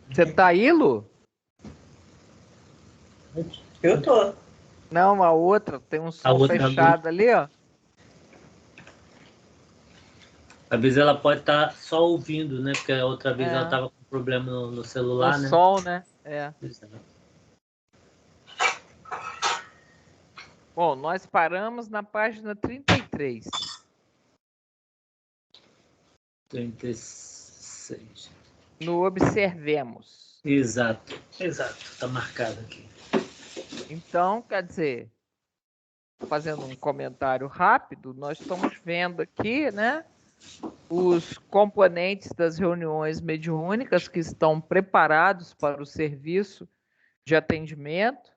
Você tá aí, Lu? Eu tô. Não, a outra tem um som fechado ali, ó. Às vezes ela pode estar só ouvindo, né? Porque a outra vez ela estava com problema no celular, no né? som, né? É. Bom, nós paramos na página 33. 36. No observemos. Exato. Está marcado aqui. Então, quer dizer, fazendo um comentário rápido, nós estamos vendo aqui, né, os componentes das reuniões mediúnicas que estão preparados para o serviço de atendimento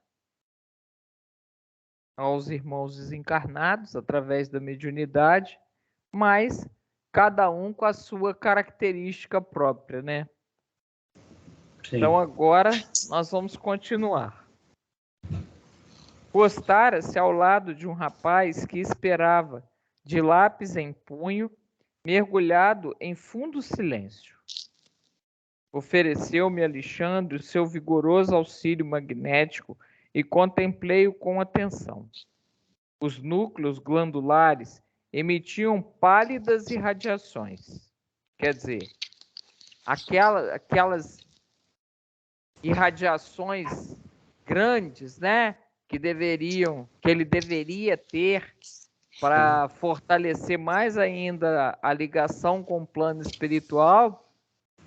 aos irmãos desencarnados através da mediunidade, mas cada um com a sua característica própria, né? Sim. Então agora nós vamos continuar. Postara-se ao lado de um rapaz que esperava, de lápis em punho, mergulhado em fundo silêncio. Ofereceu-me Alexandre o seu vigoroso auxílio magnético e contemplei-o com atenção. Os núcleos glandulares emitiam pálidas irradiações. Quer dizer, aquelas irradiações grandes, né, que ele deveria ter para fortalecer mais ainda a ligação com o plano espiritual,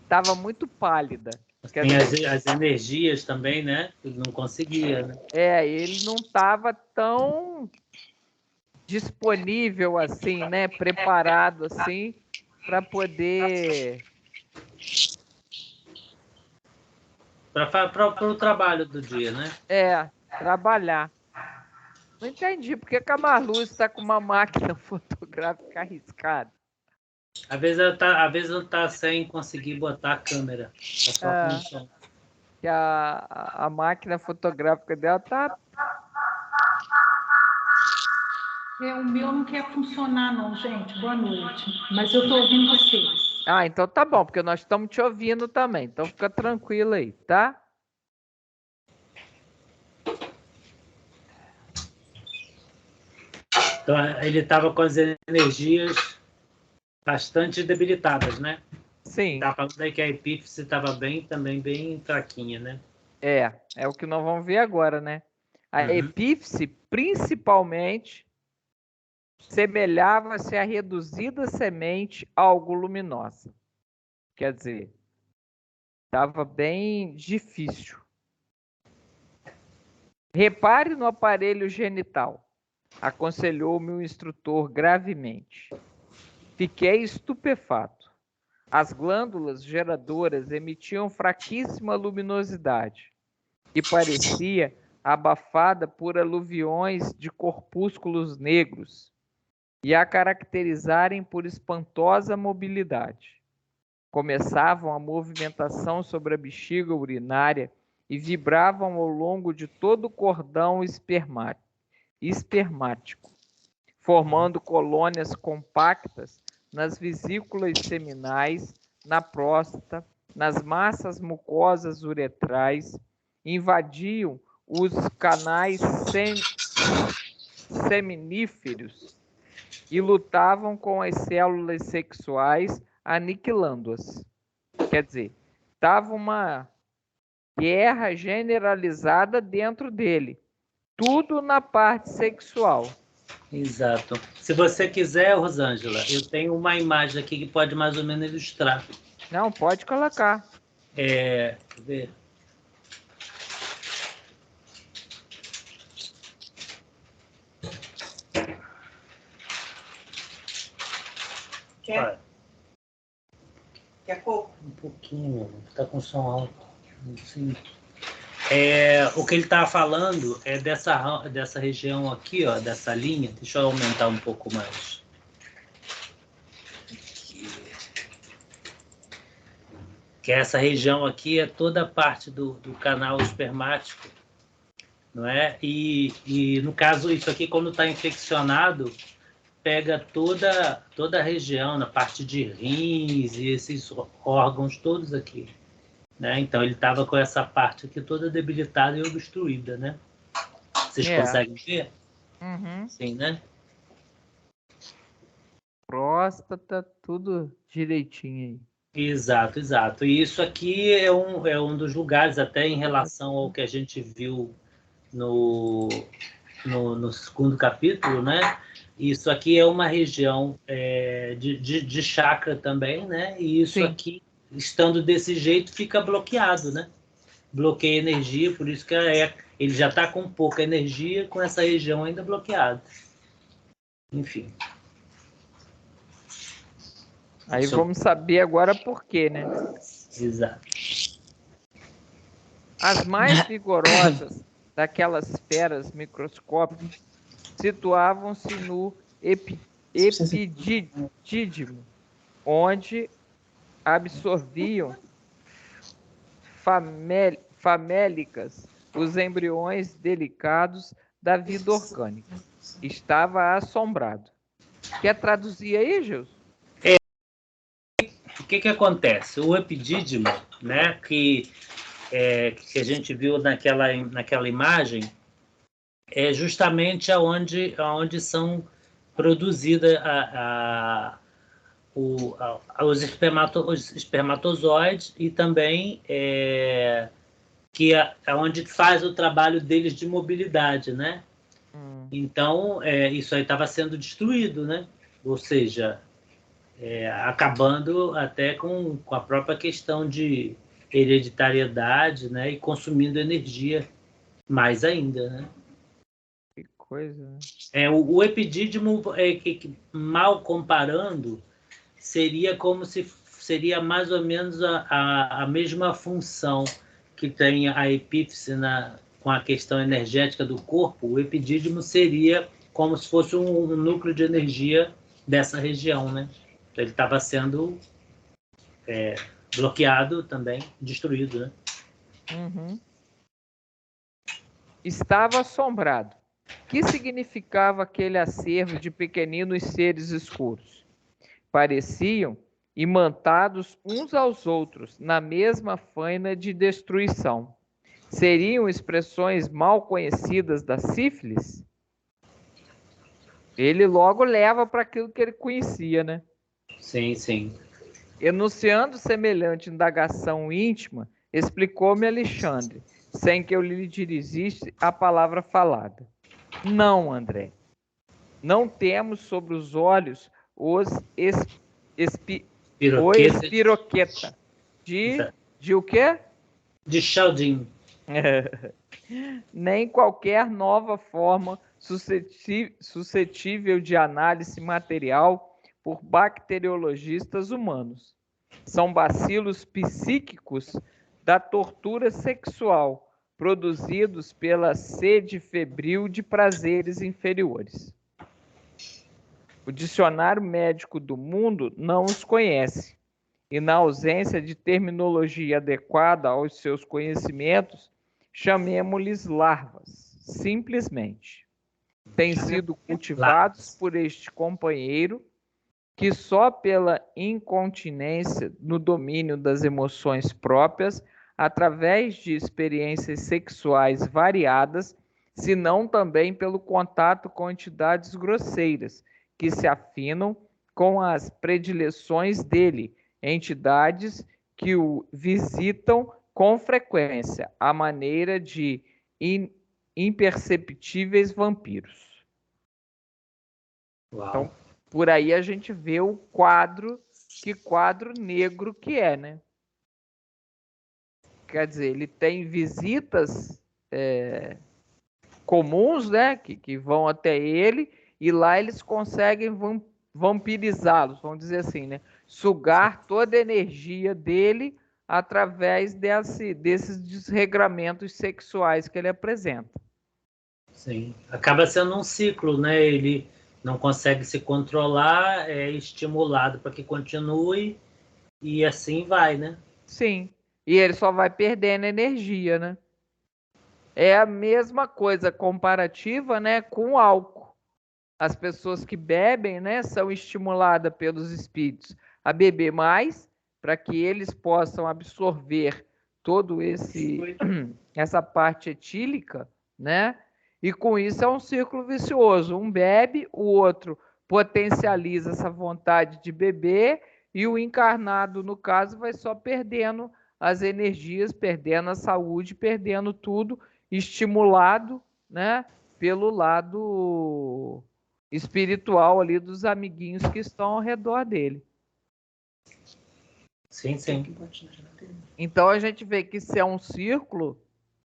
estava muito pálida. Tem as energias também, né? Ele não conseguia, né? Ele não estava tão disponível assim, né? Preparado assim para poder para o trabalho do dia, né? Trabalhar. Não entendi por que a Marluz está com uma máquina fotográfica arriscada. Às vezes ela tá sem conseguir botar a câmera. Tá só com som. Que a máquina fotográfica dela tá. O meu não quer funcionar, não, gente. Boa noite. Mas eu estou ouvindo vocês. Então tá bom, porque nós estamos te ouvindo também. Então fica tranquilo aí, tá? Então ele estava com as energias bastante debilitadas, né? Sim. Tá falando aí que a epífise estava também bem fraquinha, né? É o que nós vamos ver agora, né? A epífise, principalmente, semelhava-se à reduzida semente algo luminosa. Quer dizer, estava bem difícil. Repare no aparelho genital, aconselhou-me o instrutor gravemente. Fiquei estupefato. As glândulas geradoras emitiam fraquíssima luminosidade e parecia abafada por aluviões de corpúsculos negros e a caracterizarem por espantosa mobilidade. Começavam a movimentação sobre a bexiga urinária e vibravam ao longo de todo o cordão espermático, formando colônias compactas nas vesículas seminais, na próstata, nas massas mucosas uretrais, invadiam os canais seminíferos e lutavam com as células sexuais, aniquilando-as. Quer dizer, estava uma guerra generalizada dentro dele, tudo na parte sexual. Exato. Se você quiser, Rosângela, eu tenho uma imagem aqui que pode mais ou menos ilustrar. Não, pode colocar. Deixa eu ver. Quer coco? Um pouquinho, tá com som alto. Sim. O que ele estava falando é dessa região aqui, ó, dessa linha. Deixa eu aumentar um pouco mais. Aqui. Que essa região aqui é toda a parte do canal espermático, não é? E no caso, isso aqui, quando está infeccionado, pega toda a região, na parte de rins e esses órgãos todos aqui. né? Então ele estava com essa parte aqui toda debilitada e obstruída, né? Vocês conseguem ver? Uhum. Sim, né? Próstata, tudo direitinho aí. Exato, exato. E isso aqui é um dos lugares, até em relação ao que a gente viu no segundo capítulo, né? Isso aqui é uma região de chakra também, né? E isso Sim. aqui, estando desse jeito, fica bloqueado, né? Bloqueia energia, por isso que ele já está com pouca energia, com essa região ainda bloqueada. Enfim. Aí vamos saber agora por quê, né? Exato. As mais vigorosas daquelas feras microscópicas situavam-se no epidídimo, onde absorviam famélicas os embriões delicados da vida orgânica. Estava assombrado. Quer traduzir aí, Gilson? O que acontece? O epidídimo, né, que a gente viu naquela imagem, é justamente aonde são produzidas os espermatozoides e também que é onde faz o trabalho deles de mobilidade, né? Então, isso aí estava sendo destruído, né? Ou seja, acabando até com a própria questão de hereditariedade, né? E consumindo energia mais ainda, né? Que coisa, né? O epidídimo, mal comparando, seria mais ou menos a mesma função que tem a epífise com a questão energética do corpo. O epidídimo seria como se fosse um núcleo de energia dessa região, né? Então, ele estava sendo bloqueado também, destruído, né? Uhum. Estava assombrado. Que significava aquele acervo de pequeninos seres escuros? Pareciam imantados uns aos outros na mesma faina de destruição. Seriam expressões mal conhecidas da sífilis? Ele logo leva para aquilo que ele conhecia, né? Sim, sim. Enunciando semelhante indagação íntima, explicou-me Alexandre, sem que eu lhe dirigisse a palavra falada. Não, André. Não temos sobre os olhos os espiroqueta. De o quê? De Sheldon. Nem qualquer nova forma suscetível de análise material por bacteriologistas humanos. São bacilos psíquicos da tortura sexual, produzidos pela sede febril de prazeres inferiores. O dicionário médico do mundo não os conhece, e na ausência de terminologia adequada aos seus conhecimentos, chamemos-lhes larvas, simplesmente. Têm sido cultivados por este companheiro que só pela incontinência no domínio das emoções próprias, através de experiências sexuais variadas, se não também pelo contato com entidades grosseiras, que se afinam com as predileções dele, entidades que o visitam com frequência, à maneira de imperceptíveis vampiros. Uau. Então, por aí a gente vê o quadro, que quadro negro que é, né? Quer dizer, ele tem visitas comuns, né? Que vão até ele, e lá eles conseguem vampirizá-los, vamos dizer assim, né? Sugar toda a energia dele através desses desregramentos sexuais que ele apresenta. Sim. Acaba sendo um ciclo, né? Ele não consegue se controlar, é estimulado para que continue e assim vai, né? Sim. E ele só vai perdendo energia, né? É a mesma coisa comparativa, né, com o álcool. As pessoas que bebem, né, são estimuladas pelos espíritos a beber mais, para que eles possam absorver todo essa parte etílica, né? E com isso é um círculo vicioso. Um bebe, o outro potencializa essa vontade de beber e o encarnado, no caso, vai só perdendo as energias, perdendo a saúde, perdendo tudo, estimulado, né, pelo lado espiritual ali dos amiguinhos que estão ao redor dele. Sim, sim. Então a gente vê que isso é um círculo,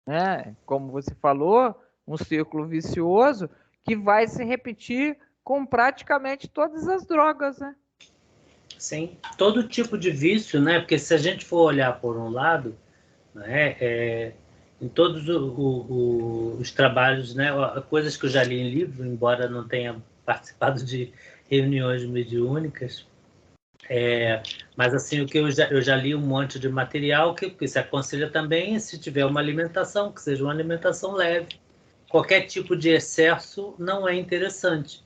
né, como você falou, um círculo vicioso que vai se repetir com praticamente todas as drogas, né? Sim, todo tipo de vício, né? Porque se a gente for olhar por um lado, né, em todos os trabalhos, né, coisas que eu já li em livro, embora não tenha participado de reuniões mediúnicas, mas assim, o que eu já li um monte de material que se aconselha também, se tiver uma alimentação, que seja uma alimentação leve. Qualquer tipo de excesso não é interessante,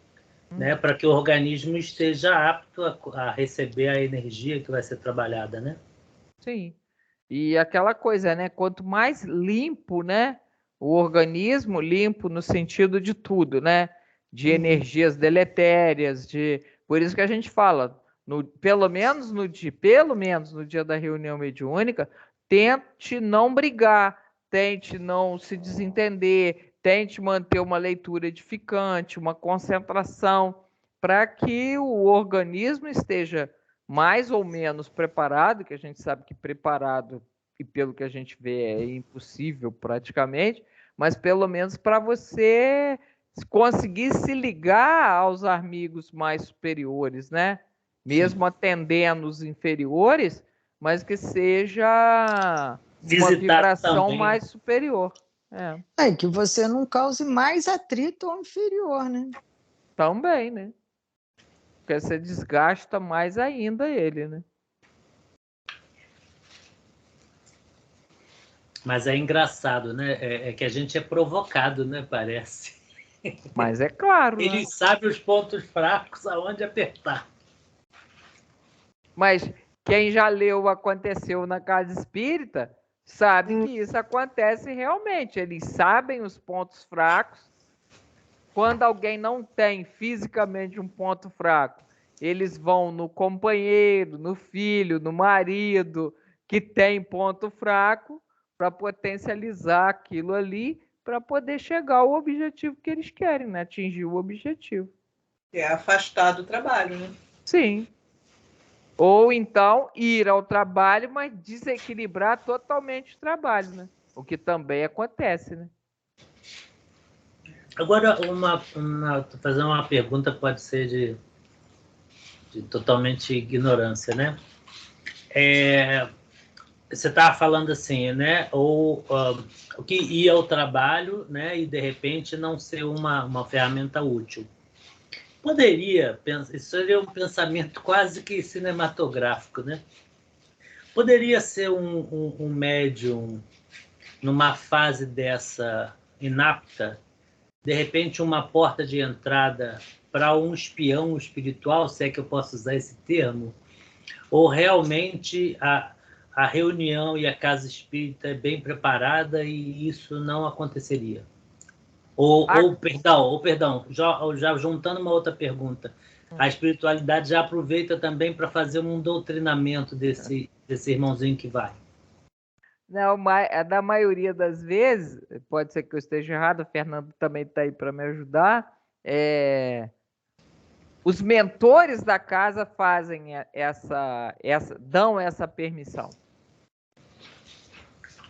né, para que o organismo esteja apto a receber a energia que vai ser trabalhada, né? Sim. E aquela coisa, né? Quanto mais limpo, né? O organismo, limpo no sentido de tudo, né? De energias deletérias, por isso que a gente fala, pelo menos no dia da reunião mediúnica, tente não brigar, tente não se desentender, tente manter uma leitura edificante, uma concentração, para que o organismo esteja mais ou menos preparado, que a gente sabe que preparado, e pelo que a gente vê, é impossível praticamente, mas pelo menos para você conseguir se ligar aos amigos mais superiores, né? Mesmo atendendo os inferiores, mas que seja uma vibração também, mais superior. É que você não cause mais atrito ao inferior, né? Também, né? Porque você desgasta mais ainda ele, né? Mas é engraçado, né? É que a gente é provocado, né? Parece. Mas é claro, Ele né? sabe os pontos fracos, aonde apertar. Mas quem já leu Aconteceu na Casa Espírita sabe que isso acontece realmente. Eles sabem os pontos fracos. Quando alguém não tem fisicamente um ponto fraco, eles vão no companheiro, no filho, no marido que tem ponto fraco para potencializar aquilo ali para poder chegar ao objetivo que eles querem, né? Atingir o objetivo. É afastar do trabalho, né? Sim. Ou então ir ao trabalho, mas desequilibrar totalmente o trabalho, né? O que também acontece, né? Agora, fazer uma pergunta pode ser de totalmente ignorância, né? Você estava falando assim, né? Ou o que ir ao trabalho, né? E de repente não ser uma ferramenta útil. Poderia, isso seria um pensamento quase que cinematográfico, né? Poderia ser um médium numa fase dessa inapta, de repente uma porta de entrada para um espião espiritual, se é que eu posso usar esse termo, ou realmente a reunião e a casa espírita é bem preparada e isso não aconteceria? Perdão, já juntando uma outra pergunta, a espiritualidade já aproveita também para fazer um doutrinamento desse irmãozinho que vai? Não, da maioria das vezes, pode ser que eu esteja errado, o Fernando também está aí para me ajudar, os mentores da casa fazem dão essa permissão.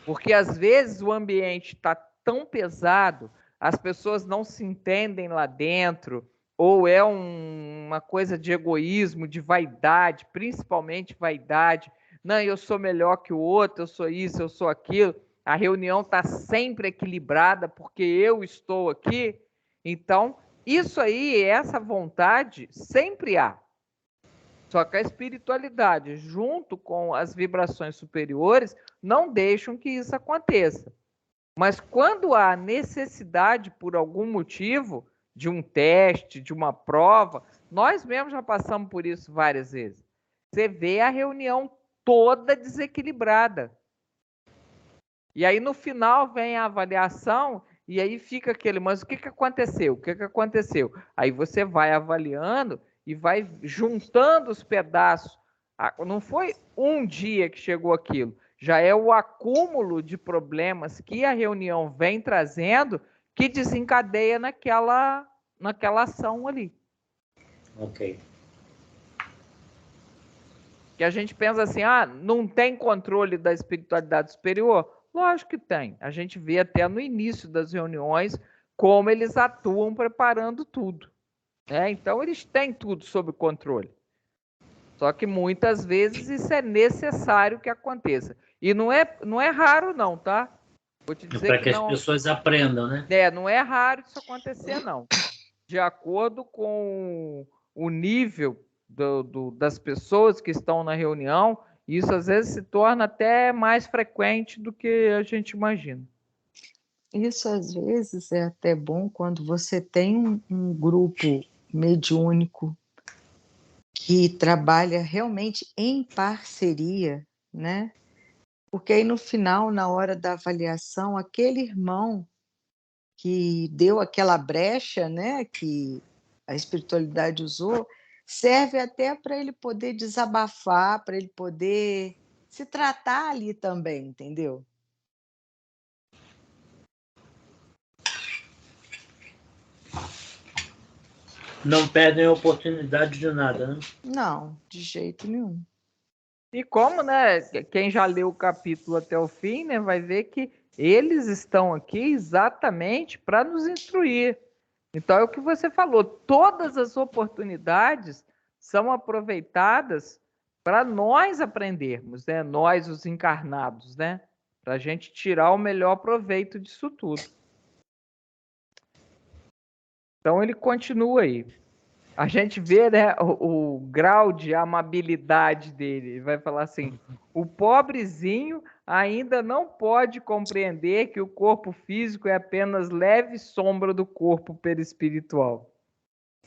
Porque às vezes o ambiente está tão pesado, as pessoas não se entendem lá dentro, ou é uma coisa de egoísmo, de vaidade, principalmente vaidade. Não, eu sou melhor que o outro, eu sou isso, eu sou aquilo. A reunião está sempre equilibrada porque eu estou aqui. Então, isso aí, essa vontade, sempre há. Só que a espiritualidade, junto com as vibrações superiores, não deixam que isso aconteça. Mas quando há necessidade, por algum motivo, de um teste, de uma prova, nós mesmos já passamos por isso várias vezes. Você vê a reunião toda desequilibrada. E aí no final vem a avaliação e aí fica aquele, mas o que aconteceu? O que aconteceu? Aí você vai avaliando e vai juntando os pedaços. Não foi um dia que chegou aquilo, já é o acúmulo de problemas que a reunião vem trazendo que desencadeia naquela ação ali. Ok. Que a gente pensa assim, não tem controle da espiritualidade superior? Lógico que tem. A gente vê até no início das reuniões como eles atuam preparando tudo. Né? Então, eles têm tudo sob controle. Só que muitas vezes isso é necessário que aconteça. E não é raro não, tá? Vou te dizer para que não, as pessoas aprendam, né? não é raro isso acontecer, não. De acordo com o nível das pessoas que estão na reunião, isso às vezes se torna até mais frequente do que a gente imagina. Isso às vezes é até bom quando você tem um grupo mediúnico que trabalha realmente em parceria, né? Porque aí no final, na hora da avaliação, aquele irmão que deu aquela brecha, né, que a espiritualidade usou, serve até para ele poder desabafar, para ele poder se tratar ali também, entendeu? Não perdem a oportunidade de nada, né? Não, de jeito nenhum. E como, né, quem já leu o capítulo até o fim, né, vai ver que eles estão aqui exatamente para nos instruir. Então é o que você falou, todas as oportunidades são aproveitadas para nós aprendermos, né? Nós, os encarnados, né? Para a gente tirar o melhor proveito disso tudo. Então ele continua aí. A gente vê, né, o grau de amabilidade dele. Ele vai falar assim: o pobrezinho ainda não pode compreender que o corpo físico é apenas leve sombra do corpo perispiritual.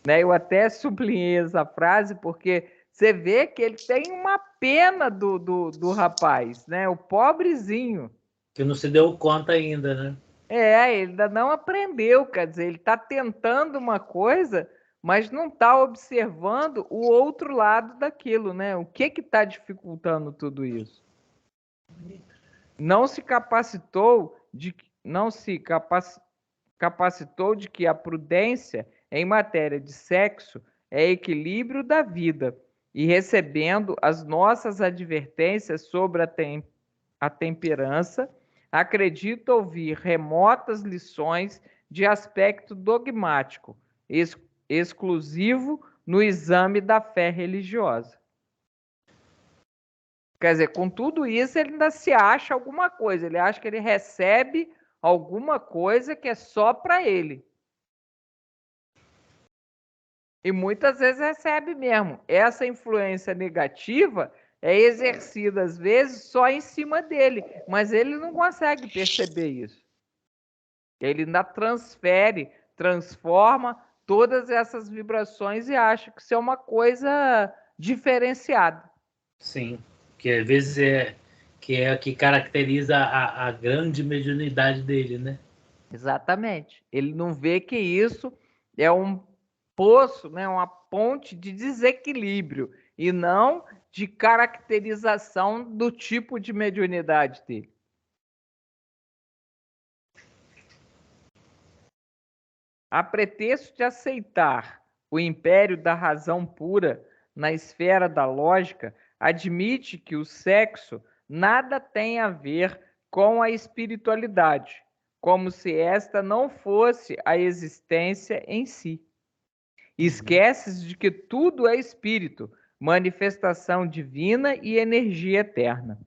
Né? Eu até sublinhei essa frase porque você vê que ele tem uma pena do rapaz, né? O pobrezinho. Que não se deu conta ainda, né? Ele ainda não aprendeu, quer dizer, ele está tentando uma coisa, mas não está observando o outro lado daquilo, né? O que está dificultando tudo isso? Não se capacitou de que a prudência em matéria de sexo é equilíbrio da vida e recebendo as nossas advertências sobre a temperança, acredito ouvir remotas lições de aspecto dogmático, exclusivo no exame da fé religiosa. Quer dizer, com tudo isso, ele ainda se acha alguma coisa, ele acha que ele recebe alguma coisa que é só para ele. E muitas vezes recebe mesmo. Essa influência negativa é exercida, às vezes, só em cima dele, mas ele não consegue perceber isso. Ele ainda transforma todas essas vibrações e acha que isso é uma coisa diferenciada. Sim, que às vezes é o que caracteriza a grande mediunidade dele, né? Exatamente. Ele não vê que isso é um poço, né, uma ponte de desequilíbrio e não de caracterização do tipo de mediunidade dele. A pretexto de aceitar o império da razão pura na esfera da lógica, admite que o sexo nada tem a ver com a espiritualidade, como se esta não fosse a existência em si. Esqueces de que tudo é espírito, manifestação divina e energia eterna.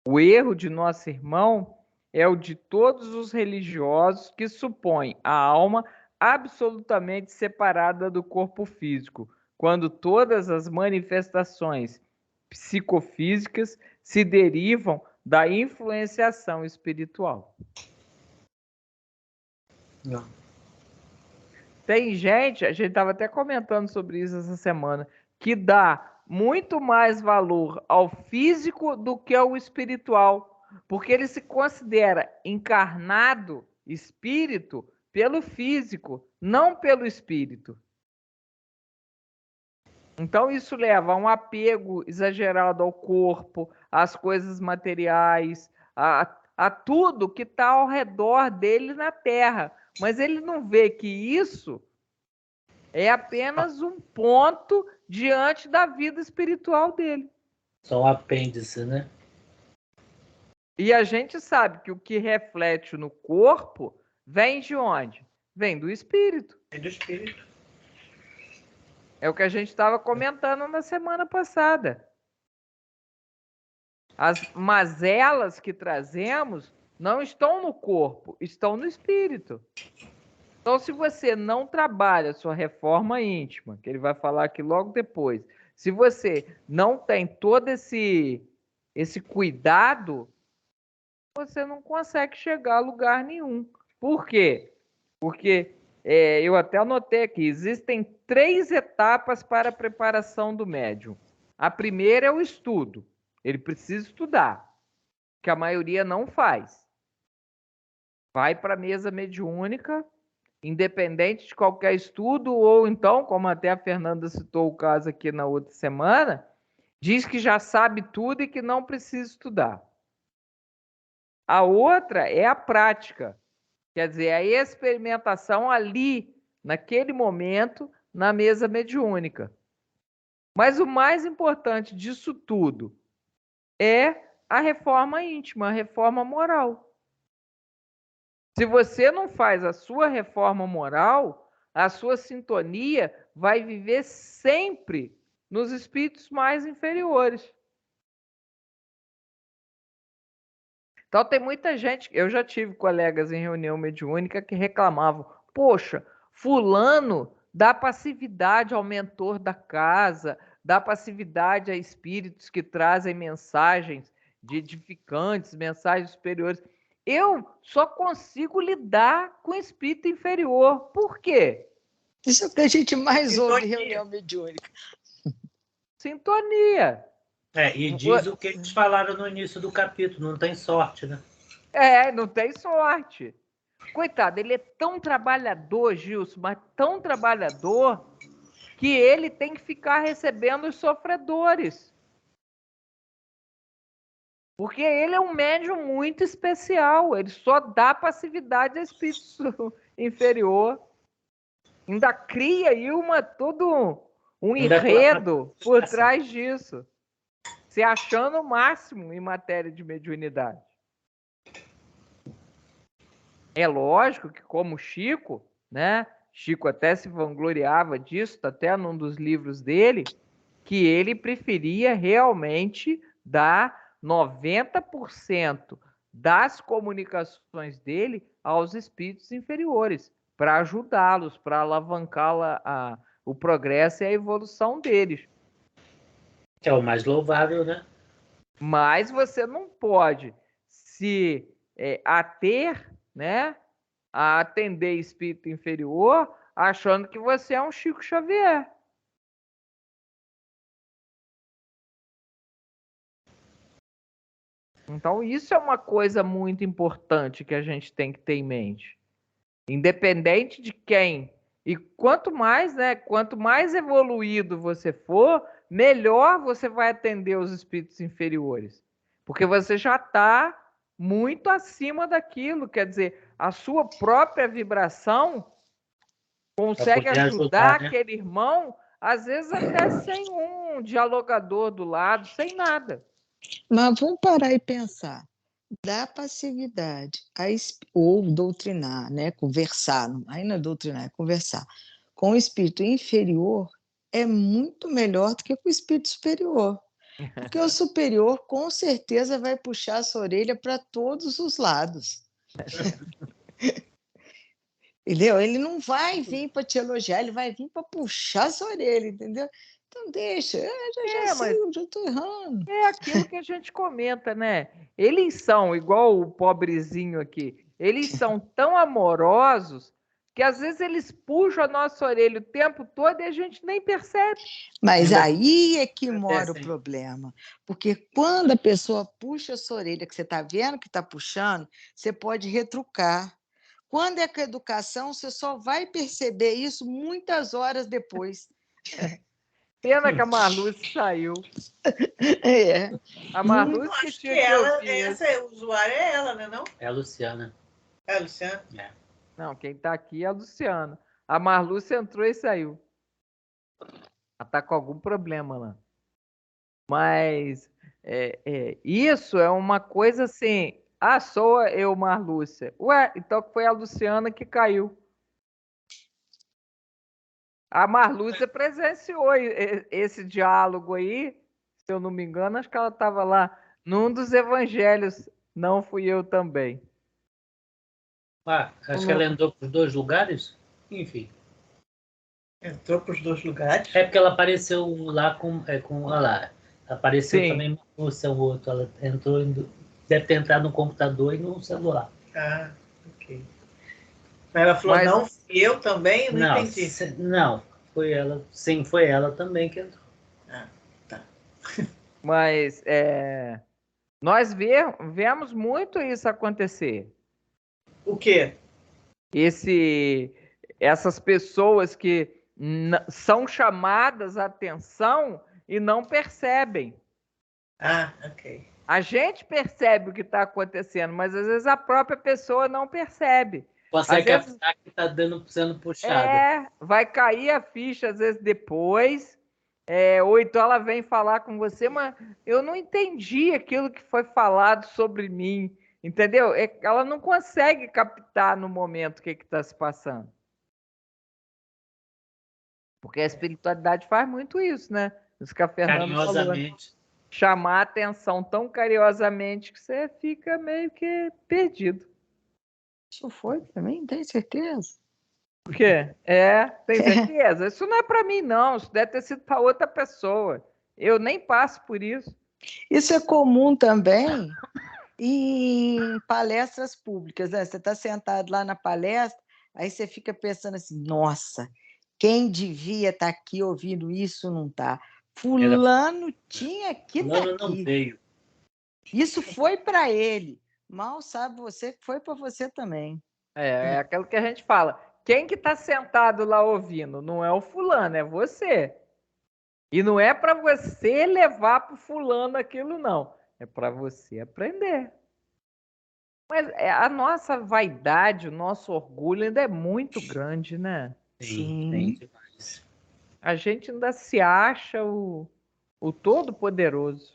O erro de nosso irmão é o de todos os religiosos que supõem a alma absolutamente separada do corpo físico, quando todas as manifestações psicofísicas se derivam da influenciação espiritual. Não. Tem gente, a gente estava até comentando sobre isso essa semana, que dá muito mais valor ao físico do que ao espiritual. porque ele se considera encarnado, espírito, pelo físico, não pelo espírito. Então, isso leva a um apego exagerado ao corpo, às coisas materiais, a tudo que está ao redor dele na Terra. Mas ele não vê que isso é apenas um ponto diante da vida espiritual dele. Só um apêndice, né? E a gente sabe que o que reflete no corpo vem de onde? Vem do espírito. É do espírito. É o que a gente estava comentando na semana passada. As mazelas que trazemos não estão no corpo, estão no espírito. Então, se você não trabalha a sua reforma íntima, que ele vai falar aqui logo depois, se você não tem todo esse cuidado, você não consegue chegar a lugar nenhum. Por quê? Porque eu até anotei aqui, existem 3 etapas para a preparação do médium. A primeira é o estudo. Ele precisa estudar, que a maioria não faz. Vai para a mesa mediúnica, independente de qualquer estudo, ou então, como até a Fernanda citou o caso aqui na outra semana, diz que já sabe tudo e que não precisa estudar. A outra é a prática, quer dizer, a experimentação ali, naquele momento, na mesa mediúnica. Mas o mais importante disso tudo é a reforma íntima, a reforma moral. Se você não faz a sua reforma moral, a sua sintonia vai viver sempre nos espíritos mais inferiores. Então tem muita gente, eu já tive colegas em reunião mediúnica que reclamavam, poxa, fulano dá passividade ao mentor da casa, dá passividade a espíritos que trazem mensagens de edificantes, mensagens superiores. Eu só consigo lidar com espírito inferior. Por quê? Isso é o que a gente mais ouve em Sintonia. reunião mediúnica. Sintonia. E diz o que eles falaram no início do capítulo, não tem sorte, né? Não tem sorte. Coitado, ele é tão trabalhador, Gilson, mas tão trabalhador, que ele tem que ficar recebendo os sofredores. Porque ele é um médium muito especial, ele só dá passividade a espírito inferior. Ainda cria aí todo um enredo por trás disso, se achando o máximo em matéria de mediunidade. É lógico que, como Chico, né? Chico até se vangloriava disso, até num dos livros dele, que ele preferia realmente dar 90% das comunicações dele aos espíritos inferiores, para ajudá-los, para alavancar o progresso e a evolução deles. É o mais louvável, né? Mas você não pode se ater, né, a atender espírito inferior achando que você é um Chico Xavier. Então, isso é uma coisa muito importante que a gente tem que ter em mente. Independente de quem. E quanto mais evoluído você for, melhor você vai atender os espíritos inferiores. Porque você já está muito acima daquilo. Quer dizer, a sua própria vibração consegue ajudar, né, aquele irmão, às vezes até sem um dialogador do lado, sem nada. Mas vamos parar e pensar. Da passividade ou doutrinar, né? Conversar, ainda doutrinar, é conversar com o espírito inferior é muito melhor do que com o espírito superior. Porque o superior, com certeza, vai puxar essa orelha para todos os lados. Entendeu? Ele não vai vir para te elogiar, ele vai vir para puxar essa orelha, entendeu? Então deixa, já sei, eu já estou errando. É aquilo que a gente comenta, né? Eles são, igual o pobrezinho aqui, eles são tão amorosos que às vezes eles puxam a nossa orelha o tempo todo e a gente nem percebe. Mas Ainda aí é que mora o acontece, hein? problema. Porque quando a pessoa puxa a sua orelha, que você está vendo que está puxando, você pode retrucar. Quando é com a educação, você só vai perceber isso muitas horas depois. Pena que a Marluce saiu. É. A Eu Marluce que acho que tinha que ela, ouvir isso. essa usuária é ela, né? Não? É a Luciana. É, Luciana? É. Não, quem está aqui é a Luciana. A Marluce entrou e saiu. Ela está com algum problema lá. Mas isso é uma coisa assim. Ah, sou eu, Marlúcia. Ué, então foi a Luciana que caiu. A Marlúcia presenciou esse diálogo aí, se eu não me engano, acho que ela estava lá num dos evangelhos. Não fui eu também. Acho que ela entrou para os 2 lugares. Enfim. Entrou para os 2 lugares. É porque ela apareceu lá olha lá. Apareceu Sim. também no seu outro. Ela entrou, deve ter entrado no computador e no celular. Ah, ok. Ela falou, Mas- não, fui eu também? Não Não, entendi. não, foi ela. Sim, foi ela também que entrou. Ah, tá. Mas nós vemos muito isso acontecer. O quê? Essas pessoas que são chamadas a atenção e não percebem. Ah, ok. A gente percebe o que está acontecendo, mas às vezes a própria pessoa não percebe. Consegue Às vezes, captar que está sendo puxada. vai cair a ficha às vezes depois, ou então ela vem falar com você, mas eu não entendi aquilo que foi falado sobre mim, entendeu? Ela não consegue captar no momento o que está se passando. Porque a espiritualidade faz muito isso, né? Isso que a Fernanda falou. Carinhosamente. Chamar a atenção tão carinhosamente que você fica meio que perdido. Isso foi para mim, tem certeza? Por quê? Tem certeza? Isso não é para mim, não. Isso deve ter sido para outra pessoa. Eu nem passo por isso. Isso é comum também em palestras públicas, né? Você está sentado lá na palestra, aí você fica pensando assim, nossa, quem devia estar aqui ouvindo isso não está. Fulano tinha que estar Fulano não aqui. veio. Isso foi para ele. Mal sabe você que foi para você também. É aquilo que a gente fala. Quem que está sentado lá ouvindo? Não é o fulano, é você. E não é para você levar para o fulano aquilo, não. É para você aprender. Mas a nossa vaidade, o nosso orgulho ainda é muito grande, né? Sim. Tem demais. A gente ainda se acha o todo-poderoso.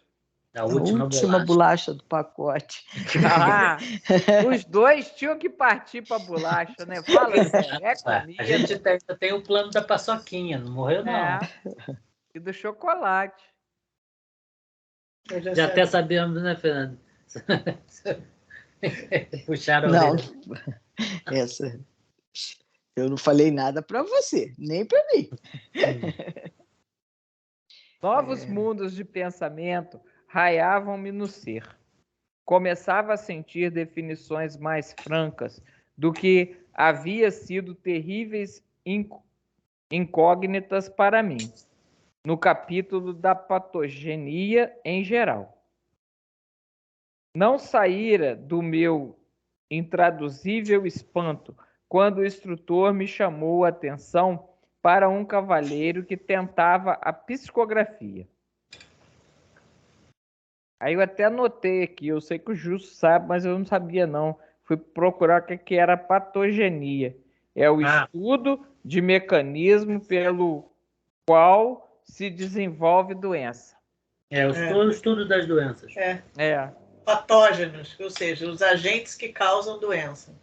A A última bolacha. bolacha do pacote. Ah, os dois tinham que partir para a bolacha, né? Fala sério, é comida. A gente ainda tem o plano da paçoquinha, não morreu, não. E do chocolate. Eu Já até sabia. sabíamos, né, Fernando? Puxaram a Não, orelha. essa. Eu não falei nada para você, nem para mim. Novos mundos de pensamento raiavam-me no ser. Começava a sentir definições mais francas do que havia sido terríveis incógnitas para mim, no capítulo da patogenia em geral. Não saíra do meu intraduzível espanto quando o instrutor me chamou a atenção para um cavalheiro que tentava a psicografia. Aí eu até anotei aqui, eu sei que o Justo sabe, mas eu não sabia não. Fui procurar o que era patogenia. É o estudo de mecanismo pelo qual se desenvolve doença. O estudo das doenças. Patógenos, ou seja, os agentes que causam doença.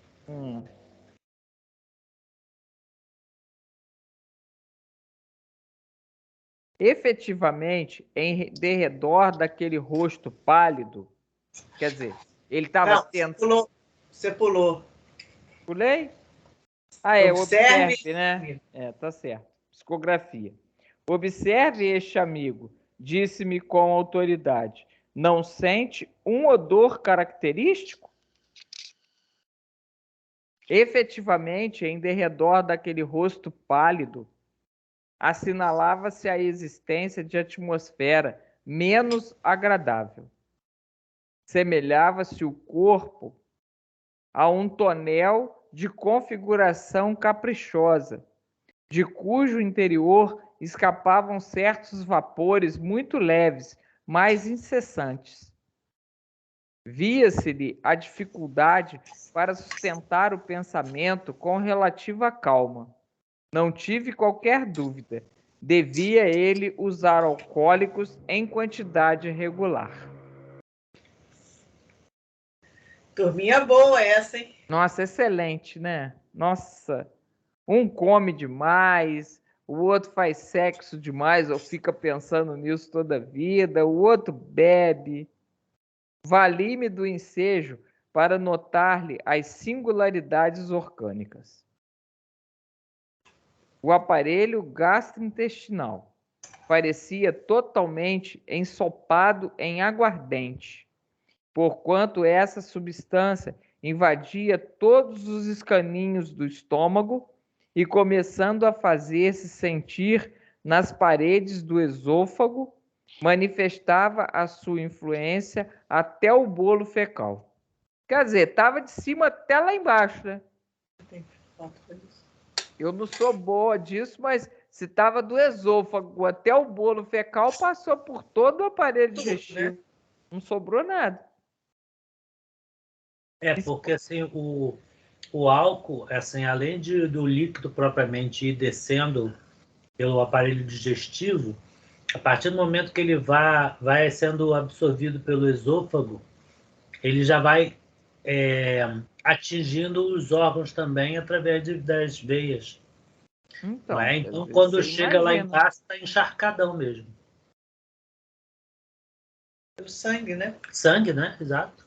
Efetivamente, em derredor daquele rosto pálido, quer dizer, ele estava tentando... Você pulou. Pulei? Observe, né? Tá certo. Psicografia. Observe este amigo, disse-me com autoridade. Não sente um odor característico? Efetivamente, em derredor daquele rosto pálido, assinalava-se a existência de atmosfera menos agradável. Semelhava-se o corpo a um tonel de configuração caprichosa, de cujo interior escapavam certos vapores muito leves, mas incessantes. Via-se-lhe a dificuldade para sustentar o pensamento com relativa calma. Não tive qualquer dúvida. Devia ele usar alcoólicos em quantidade regular. Turminha boa essa, hein? Nossa, excelente, né? Nossa, um come demais, o outro faz sexo demais ou fica pensando nisso toda a vida, o outro bebe. Vali-me do ensejo para notar-lhe as singularidades orgânicas. O aparelho gastrointestinal parecia totalmente ensopado em aguardente, porquanto essa substância invadia todos os escaninhos do estômago e, começando a fazer-se sentir nas paredes do esôfago, manifestava a sua influência até o bolo fecal. Quer dizer, estava de cima até lá embaixo, né? Eu não sou boa disso, mas se estava do esôfago até o bolo fecal, passou por todo o aparelho digestivo. Né? Não sobrou nada. Porque assim, o álcool, assim, além do líquido propriamente ir descendo pelo aparelho digestivo, a partir do momento que ele vai sendo absorvido pelo esôfago, ele já vai atingindo os órgãos também através das veias. Então quando chega lá embaixo, está encharcadão mesmo. O sangue, né? Sangue, né? Exato.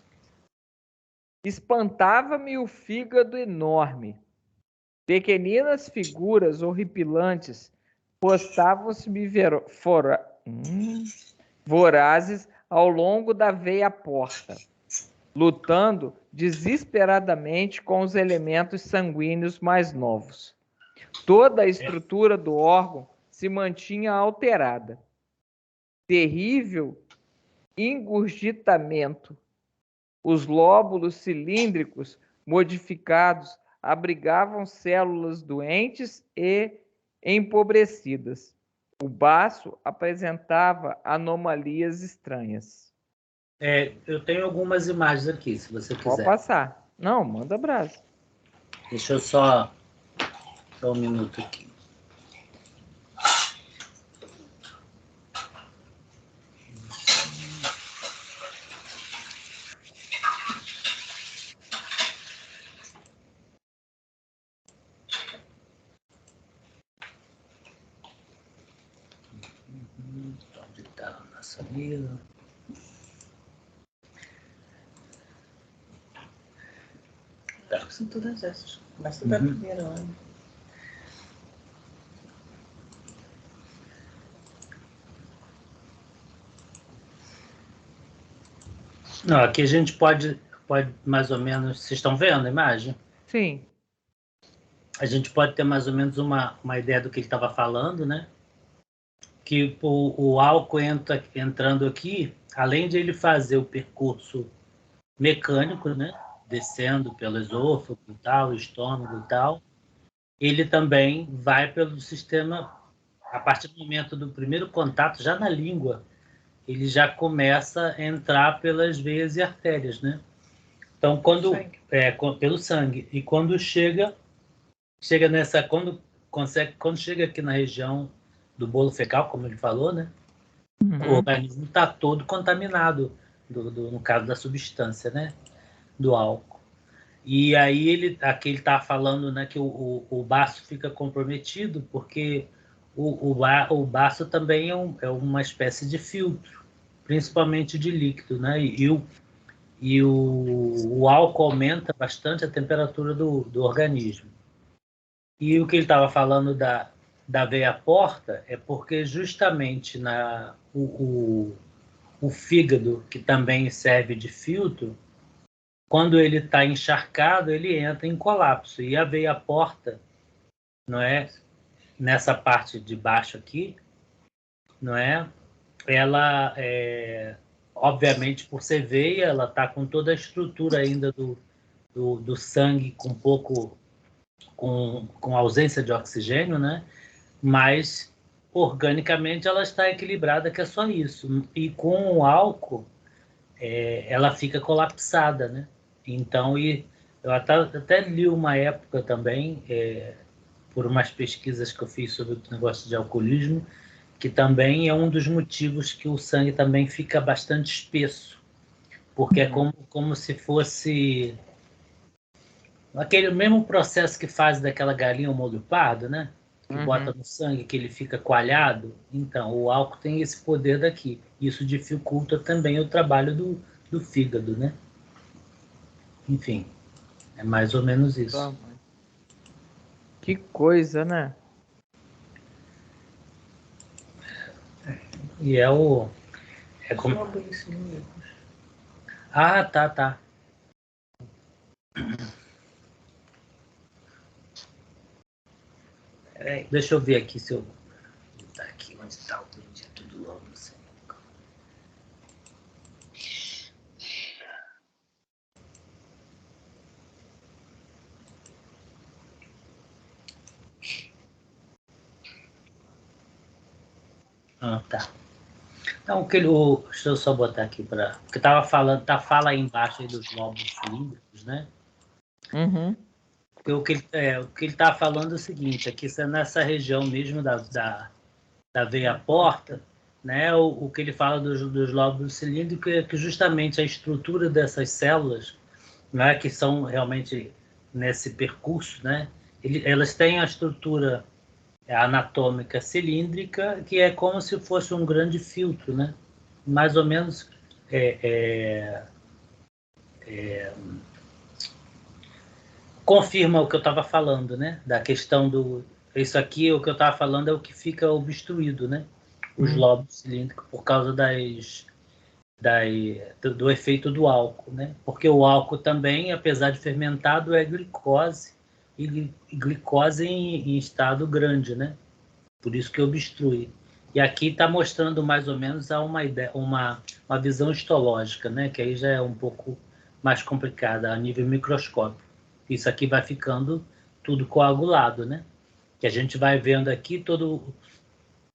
Espantava-me o fígado enorme. Pequeninas figuras horripilantes postavam-se-me vorazes ao longo da veia porta, lutando desesperadamente com os elementos sanguíneos mais novos. Toda a estrutura do órgão se mantinha alterada. Terrível engurgitamento. Os lóbulos cilíndricos modificados abrigavam células doentes e empobrecidas. O baço apresentava anomalias estranhas. Eu tenho algumas imagens aqui, se você quiser. Pode passar. Não, manda abraço. Deixa eu só um minuto aqui. Onde está a nossa amiga? São todas essas. Começa da primeira ano. Não, aqui a gente pode mais ou menos... Vocês estão vendo a imagem? Sim. A gente pode ter mais ou menos uma ideia do que ele estava falando, né? Que o álcool entrando aqui, além de ele fazer o percurso mecânico, né? Descendo pelo esôfago e tal, estômago e tal, ele também vai pelo sistema, a partir do momento do primeiro contato, já na língua, ele já começa a entrar pelas veias e artérias, né? Então, pelo sangue. E quando chega nessa, quando chega aqui na região do bolo fecal, como ele falou, né? O organismo está todo contaminado, no caso da substância, né? Do álcool. E aí aqui ele está falando, né, que o baço fica comprometido porque o baço também é uma espécie de filtro, principalmente de líquido, né? E o álcool aumenta bastante a temperatura do organismo. E o que ele estava falando da veia porta é porque justamente o fígado, que também serve de filtro, quando ele está encharcado, ele entra em colapso. E a veia porta, não é? Nessa parte de baixo aqui, não é? Ela, obviamente, por ser veia, ela está com toda a estrutura ainda do sangue com pouco, com ausência de oxigênio, né? Mas organicamente ela está equilibrada, que é só isso. E com o álcool, ela fica colapsada, né? Então, eu até li uma época também, por umas pesquisas que eu fiz sobre o negócio de alcoolismo, que também é um dos motivos que o sangue também fica bastante espesso, porque é como se fosse aquele mesmo processo que faz daquela galinha ao molho pardo, né? Que bota no sangue, que ele fica coalhado. Então, o álcool tem esse poder daqui. Isso dificulta também o trabalho do fígado, né? Enfim, é mais ou menos isso. Que coisa, né? E é como... Ah, tá. Deixa eu ver aqui se eu... Tá aqui, onde está o bendito do logo do Senhor. Ah, tá. Então, deixa eu só botar aqui para... Porque estava falando, fala aí embaixo aí dos lobos cilíndricos, né? Porque o que ele está falando é o seguinte, aqui nessa região mesmo da veia porta, né? O que ele fala dos lóbulos cilíndricos é que justamente a estrutura dessas células, né, que são realmente nesse percurso, né? Elas têm a estrutura anatômica cilíndrica, que é como se fosse um grande filtro, né? Mais ou menos confirma o que eu estava falando, né? Da questão isso aqui, o que eu estava falando é o que fica obstruído, né? Os lóbulos cilíndricos por causa do efeito do álcool, né? Porque o álcool também, apesar de fermentado, é glicose, e glicose em estado grande, né? Por isso que obstrui. E aqui está mostrando mais ou menos uma visão histológica, né? Que aí já é um pouco mais complicada a nível microscópico. Isso aqui vai ficando tudo coagulado, né? Que a gente vai vendo aqui todo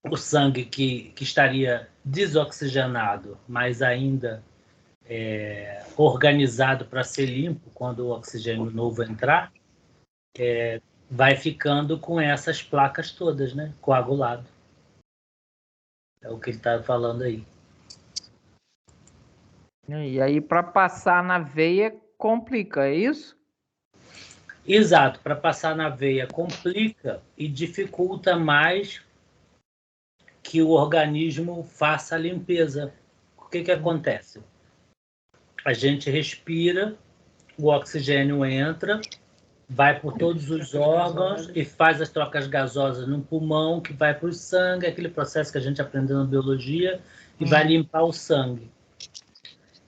o sangue que estaria desoxigenado, mas ainda organizado para ser limpo quando o oxigênio novo entrar, vai ficando com essas placas todas, né? Coagulado. É o que ele está falando aí. E aí, para passar na veia, complica, é isso? Exato, para passar na veia complica e dificulta mais que o organismo faça a limpeza. O que acontece? A gente respira, o oxigênio entra, vai por todos os órgãos e faz as trocas gasosas no pulmão, que vai para o sangue, aquele processo que a gente aprendeu na biologia, e vai limpar o sangue.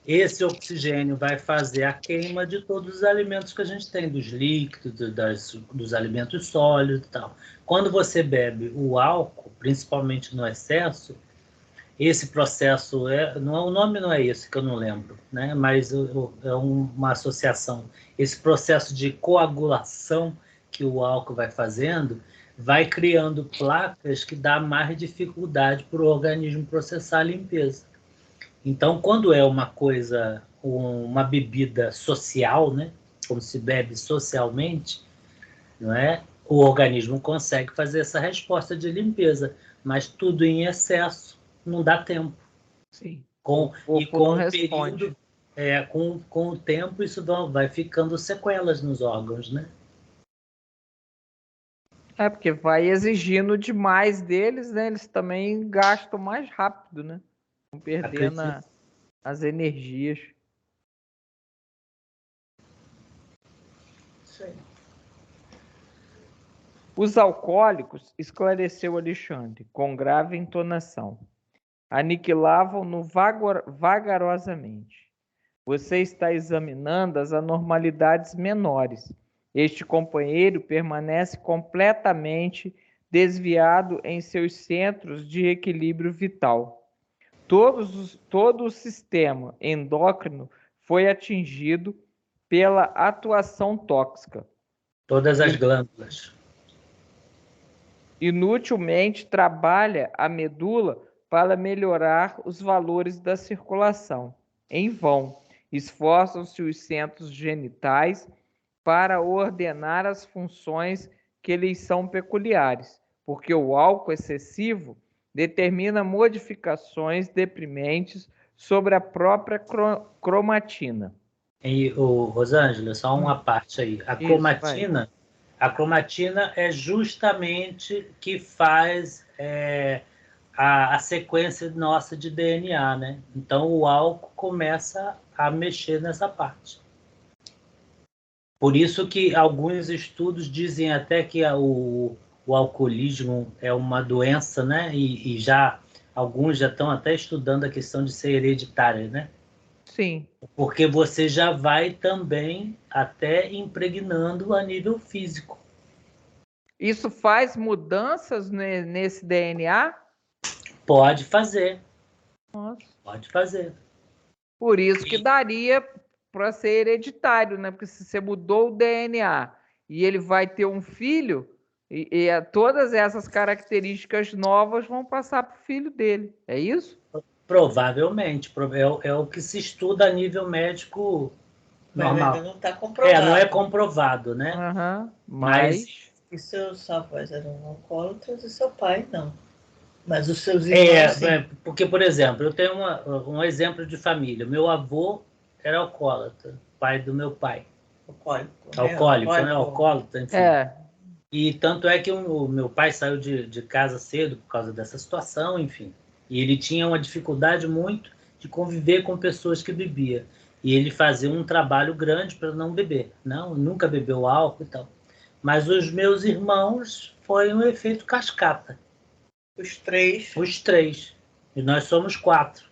Esse oxigênio vai fazer a queima de todos os alimentos que a gente tem, dos líquidos, dos alimentos sólidos e tal. Quando você bebe o álcool, principalmente no excesso, esse processo o nome não é esse que eu não lembro, né? Mas é uma associação. Esse processo de coagulação que o álcool vai fazendo vai criando placas que dá mais dificuldade para o organismo processar a limpeza. Então, quando é uma coisa, uma bebida social, né? Como se bebe socialmente, não é? O organismo consegue fazer essa resposta de limpeza, mas tudo em excesso não dá tempo. Sim. Com não o responde. período, com o tempo, isso vai ficando sequelas nos órgãos, né? Porque vai exigindo demais deles, né? Eles também gastam mais rápido, né? Vão perdendo as energias. Isso aí. Os alcoólicos, esclareceu Alexandre, com grave entonação, aniquilavam-no vagarosamente. Você está examinando as anormalidades menores. Este companheiro permanece completamente desviado em seus centros de equilíbrio vital. Todo o sistema endócrino foi atingido pela atuação tóxica. Todas as glândulas. Inutilmente trabalha a medula para melhorar os valores da circulação. Em vão, esforçam-se os centros genitais para ordenar as funções que lhes são peculiares, porque o álcool excessivo determina modificações deprimentes sobre a própria cromatina. E, Rosângela, só uma parte aí. A cromatina é justamente que faz a sequência nossa de DNA, né? Então, o álcool começa a mexer nessa parte. Por isso que alguns estudos dizem até que o alcoolismo é uma doença, né? E alguns já estão até estudando a questão de ser hereditária, né? Sim. Porque você já vai também até impregnando a nível físico. Isso faz mudanças nesse DNA? Pode fazer. Nossa. Pode fazer. Por isso que daria para ser hereditário, né? Porque se você mudou o DNA e ele vai ter um filho, todas essas características novas vão passar para o filho dele. É isso? Provavelmente. É o que se estuda a nível médico normal. Mas ainda não está comprovado. Não é comprovado, né? Uhum, mas e seus avós eram alcoólatras e seu pai não. Mas os seus irmãos, sim. Porque, por exemplo, eu tenho um exemplo de família. Meu avô era alcoólatra, pai do meu pai. Alcoólico, né? Alcoólatra, enfim. E tanto é que o meu pai saiu de casa cedo por causa dessa situação, enfim. E ele tinha uma dificuldade muito de conviver com pessoas que bebiam. E ele fazia um trabalho grande para não beber. Nunca bebeu álcool e tal. Mas os meus irmãos foi um efeito cascata. Os três. E nós somos 4.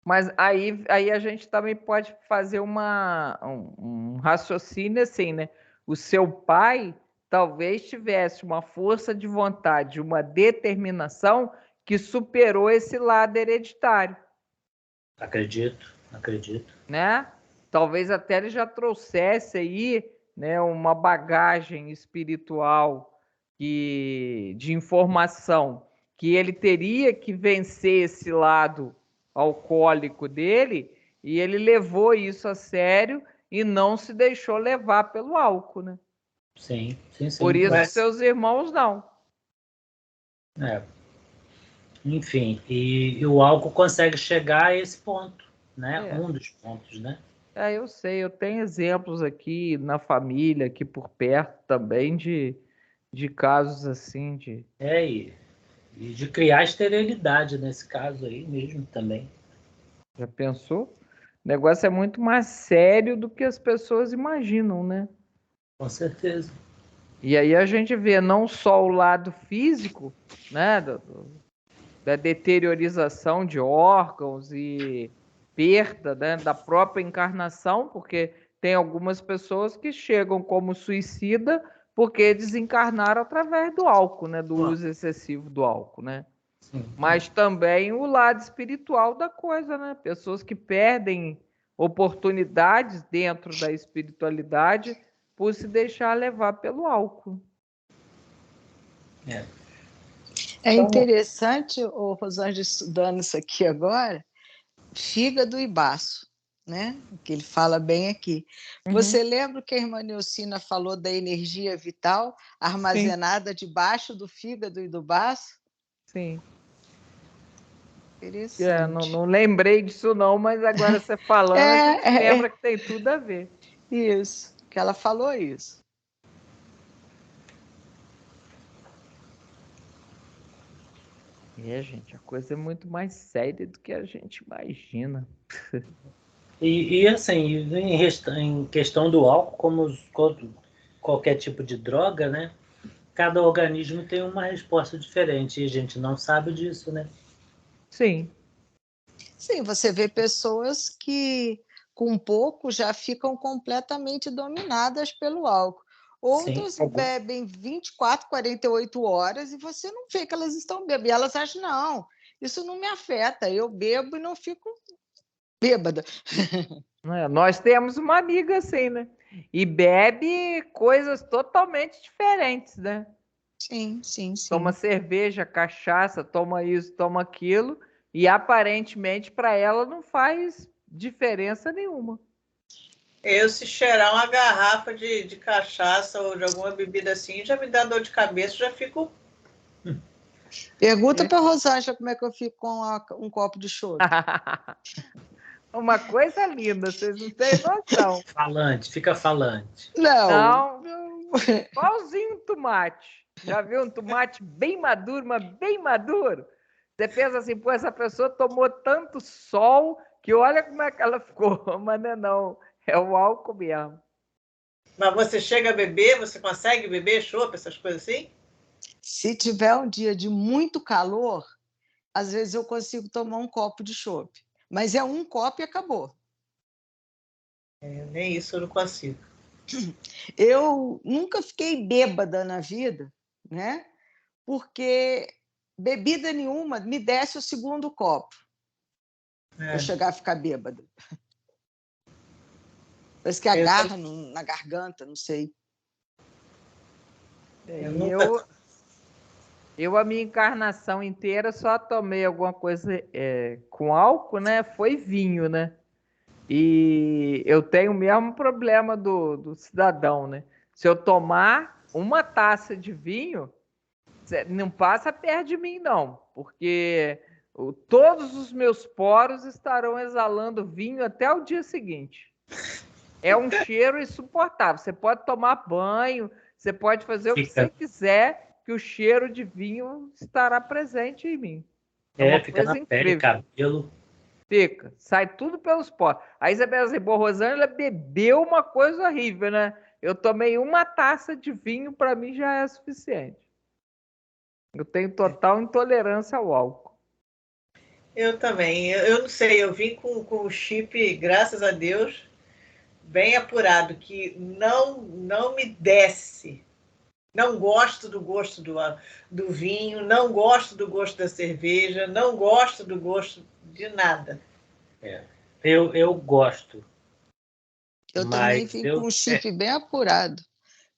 Mas aí a gente também pode fazer um raciocínio assim, né? O seu pai talvez tivesse uma força de vontade, uma determinação que superou esse lado hereditário. Acredito. Né? Talvez até ele já trouxesse aí, né, uma bagagem espiritual de informação que ele teria que vencer esse lado alcoólico dele, e ele levou isso a sério e não se deixou levar pelo álcool, né? Sim. Por isso seus irmãos não. Enfim, e o álcool consegue chegar a esse ponto, né? Um dos pontos, né? Eu sei, eu tenho exemplos aqui na família, aqui por perto também, de casos assim de... E de criar esterilidade nesse caso aí mesmo também. Já pensou? O negócio é muito mais sério do que as pessoas imaginam, né? Com certeza. E aí a gente vê não só o lado físico, né, da deteriorização de órgãos e perda, né, da própria encarnação, porque tem algumas pessoas que chegam como suicida porque desencarnaram através do álcool, né, do uso excessivo do álcool, né? Sim. Mas também o lado espiritual da coisa, né? Pessoas que perdem oportunidades dentro da espiritualidade por se deixar levar pelo álcool. É interessante, o Rosângela, estudando isso aqui agora, fígado e baço, né? Que ele fala bem aqui. Você lembra que a irmã Neucina falou da energia vital armazenada debaixo do fígado e do baço? Sim. Interessante. Não lembrei disso não, mas agora você falando, a gente lembra que tem tudo a ver. Isso, que ela falou isso. Gente, a coisa é muito mais séria do que a gente imagina. E assim, em questão do álcool, como qualquer tipo de droga, né? Cada organismo tem uma resposta diferente e a gente não sabe disso, né? Sim. Sim, você vê pessoas que com pouco já ficam completamente dominadas pelo álcool. Sim. Outras bebem 24, 48 horas e você não vê que elas estão bebendo. E elas acham, não, isso não me afeta, eu bebo e não fico bêbada. Nós temos uma amiga assim, né? E bebe coisas totalmente diferentes, né? Sim, sim, Toma sim. cerveja, cachaça, toma isso, toma aquilo, e aparentemente para ela não faz diferença nenhuma. Eu, se cheirar uma garrafa de cachaça ou de alguma bebida assim, já me dá dor de cabeça, já fico. Pergunta para a Rosângela como é que eu fico com um copo de chope. Uma coisa linda, vocês não têm noção. Falante, fica falante. Não. Não, igualzinho um tomate. Já viu um tomate bem maduro, mas bem maduro? Você pensa assim, pô, essa pessoa tomou tanto sol que olha como é que ela ficou. Mas não, é o álcool mesmo. Mas você chega a beber, você consegue beber chopp, essas coisas assim? Se tiver um dia de muito calor, às vezes eu consigo tomar um copo de chope. Mas é um copo e acabou. Nem isso eu não consigo. Eu nunca fiquei bêbada na vida, né? Porque bebida nenhuma me desce o segundo copo. Eu chegar a ficar bêbada. Parece que agarra na garganta, não sei. Eu a minha encarnação inteira só tomei alguma coisa com álcool, né? Foi vinho, né? E eu tenho o mesmo problema do cidadão, né? Se eu tomar uma taça de vinho, não passa perto de mim, não, porque todos os meus poros estarão exalando vinho até o dia seguinte. É um cheiro insuportável. Você pode tomar banho, você pode fazer o que você quiser, que o cheiro de vinho estará presente em mim. Fica na pele, cabelo. Fica, sai tudo pelos poros. Aí você pensa assim, Rosângela bebeu uma coisa horrível, né? Eu tomei uma taça de vinho, para mim já é suficiente. Eu tenho total intolerância ao álcool. Eu também. Eu não sei, eu vim com o chip, graças a Deus, bem apurado, que não me desce. Não gosto do gosto do vinho, não gosto do gosto da cerveja, não gosto do gosto de nada. Eu gosto. Eu também vim com um chip bem apurado.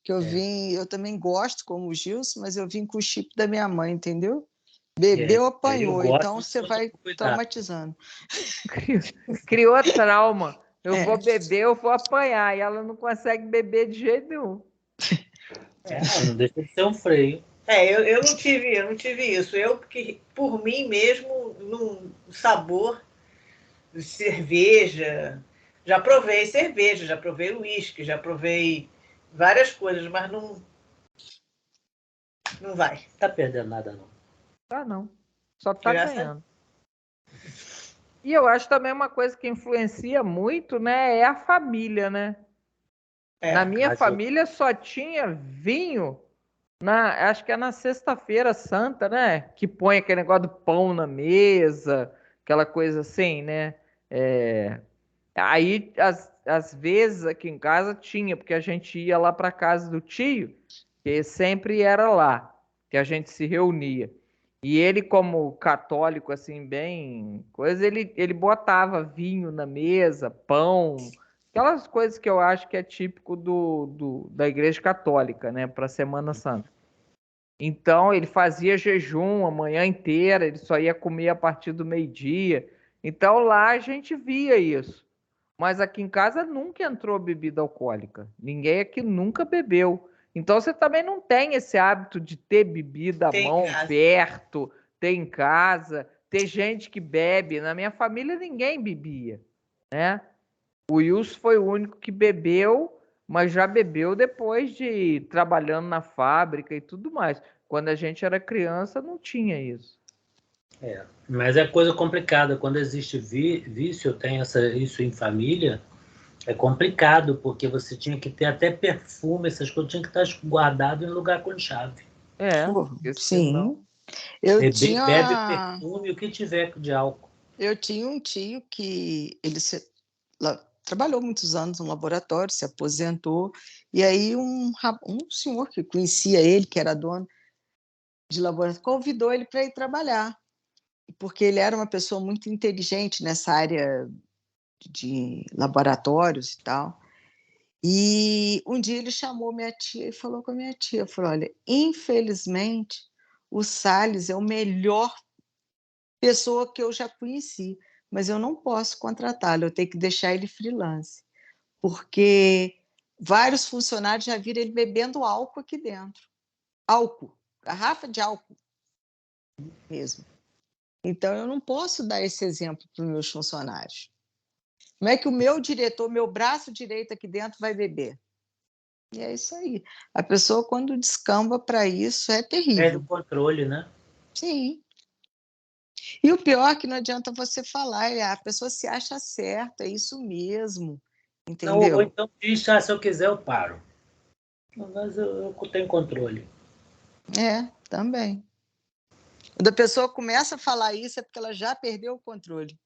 Que eu também gosto, como o Gilson, mas eu vim com o chip da minha mãe, entendeu? Bebeu, apanhou, então você vai traumatizando. Criou trauma. Eu vou beber, eu vou apanhar. E ela não consegue beber de jeito nenhum. Não deixa de ser um freio. Eu não tive isso. Eu, porque, por mim mesmo, no sabor de cerveja, já provei cerveja, já provei uísque, já provei várias coisas, mas não vai. Tá perdendo nada, não. Tá, não. Só tá ganhando. E eu acho também uma coisa que influencia muito, né, é a família, né? Na minha família só tinha vinho, acho que é na Sexta-feira Santa, né? Que põe aquele negócio do pão na mesa, aquela coisa assim, né? Aí, às vezes, aqui em casa tinha, porque a gente ia lá para casa do tio, que sempre era lá, que a gente se reunia. E ele, como católico, assim, bem coisa, ele botava vinho na mesa, pão, aquelas coisas que eu acho que é típico da Igreja Católica, né, para a Semana Santa. Então, ele fazia jejum a manhã inteira, ele só ia comer a partir do meio-dia. Então, lá a gente via isso. Mas aqui em casa nunca entrou bebida alcoólica. Ninguém aqui nunca bebeu. Então você também não tem esse hábito de ter bebida à mão, perto, ter em casa, ter gente que bebe. Na minha família ninguém bebia, né? O Wilson foi o único que bebeu, mas já bebeu depois de trabalhando na fábrica e tudo mais. Quando a gente era criança não tinha isso. Mas é coisa complicada. Quando existe vício, tem isso em família, é complicado, porque você tinha que ter até perfume, essas coisas tinha que estar guardado em lugar com chave. Sim. Eu Bebe tinha... perfume, o que tiver de álcool. Eu tinha um tio que trabalhou muitos anos no laboratório, se aposentou, e aí um senhor que conhecia ele, que era dono de laboratório, convidou ele para ir trabalhar, porque ele era uma pessoa muito inteligente nessa área de laboratórios e tal. E um dia ele chamou minha tia e falou com a minha tia, falou, olha, infelizmente o Salles é a melhor pessoa que eu já conheci, mas eu não posso contratá-lo, eu tenho que deixar ele freelance, porque vários funcionários já viram ele bebendo álcool aqui dentro. Álcool, garrafa de álcool mesmo. Então, eu não posso dar esse exemplo para os meus funcionários. Como é que o meu diretor, meu braço direito aqui dentro vai beber? E é isso aí. A pessoa, quando descamba para isso, é Perde terrível. o controle, né? Sim. E o pior é que não adianta você falar, a pessoa se acha certa, é isso mesmo, Não, entendeu? ou então diz, se eu quiser eu paro. Mas eu tenho controle. É, também. Quando a pessoa começa a falar isso, é porque ela já perdeu o controle.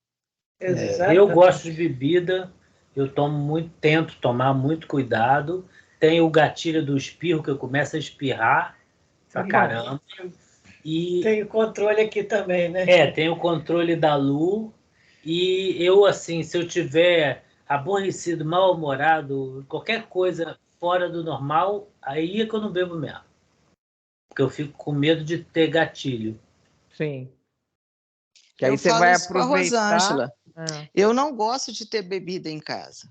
Eu gosto de bebida, tento tomar muito cuidado. Tenho o gatilho do espirro, que eu começo a espirrar pra caramba. E Tem o controle aqui também, né? tem o controle da Lu. E eu, assim, se eu tiver aborrecido, mal-humorado, qualquer coisa fora do normal, aí é que eu não bebo mesmo. Porque eu fico com medo de ter gatilho. Sim. Que aí Eu você falo vai isso com a aproveitar. Rosângela. Eu não gosto de ter bebida em casa.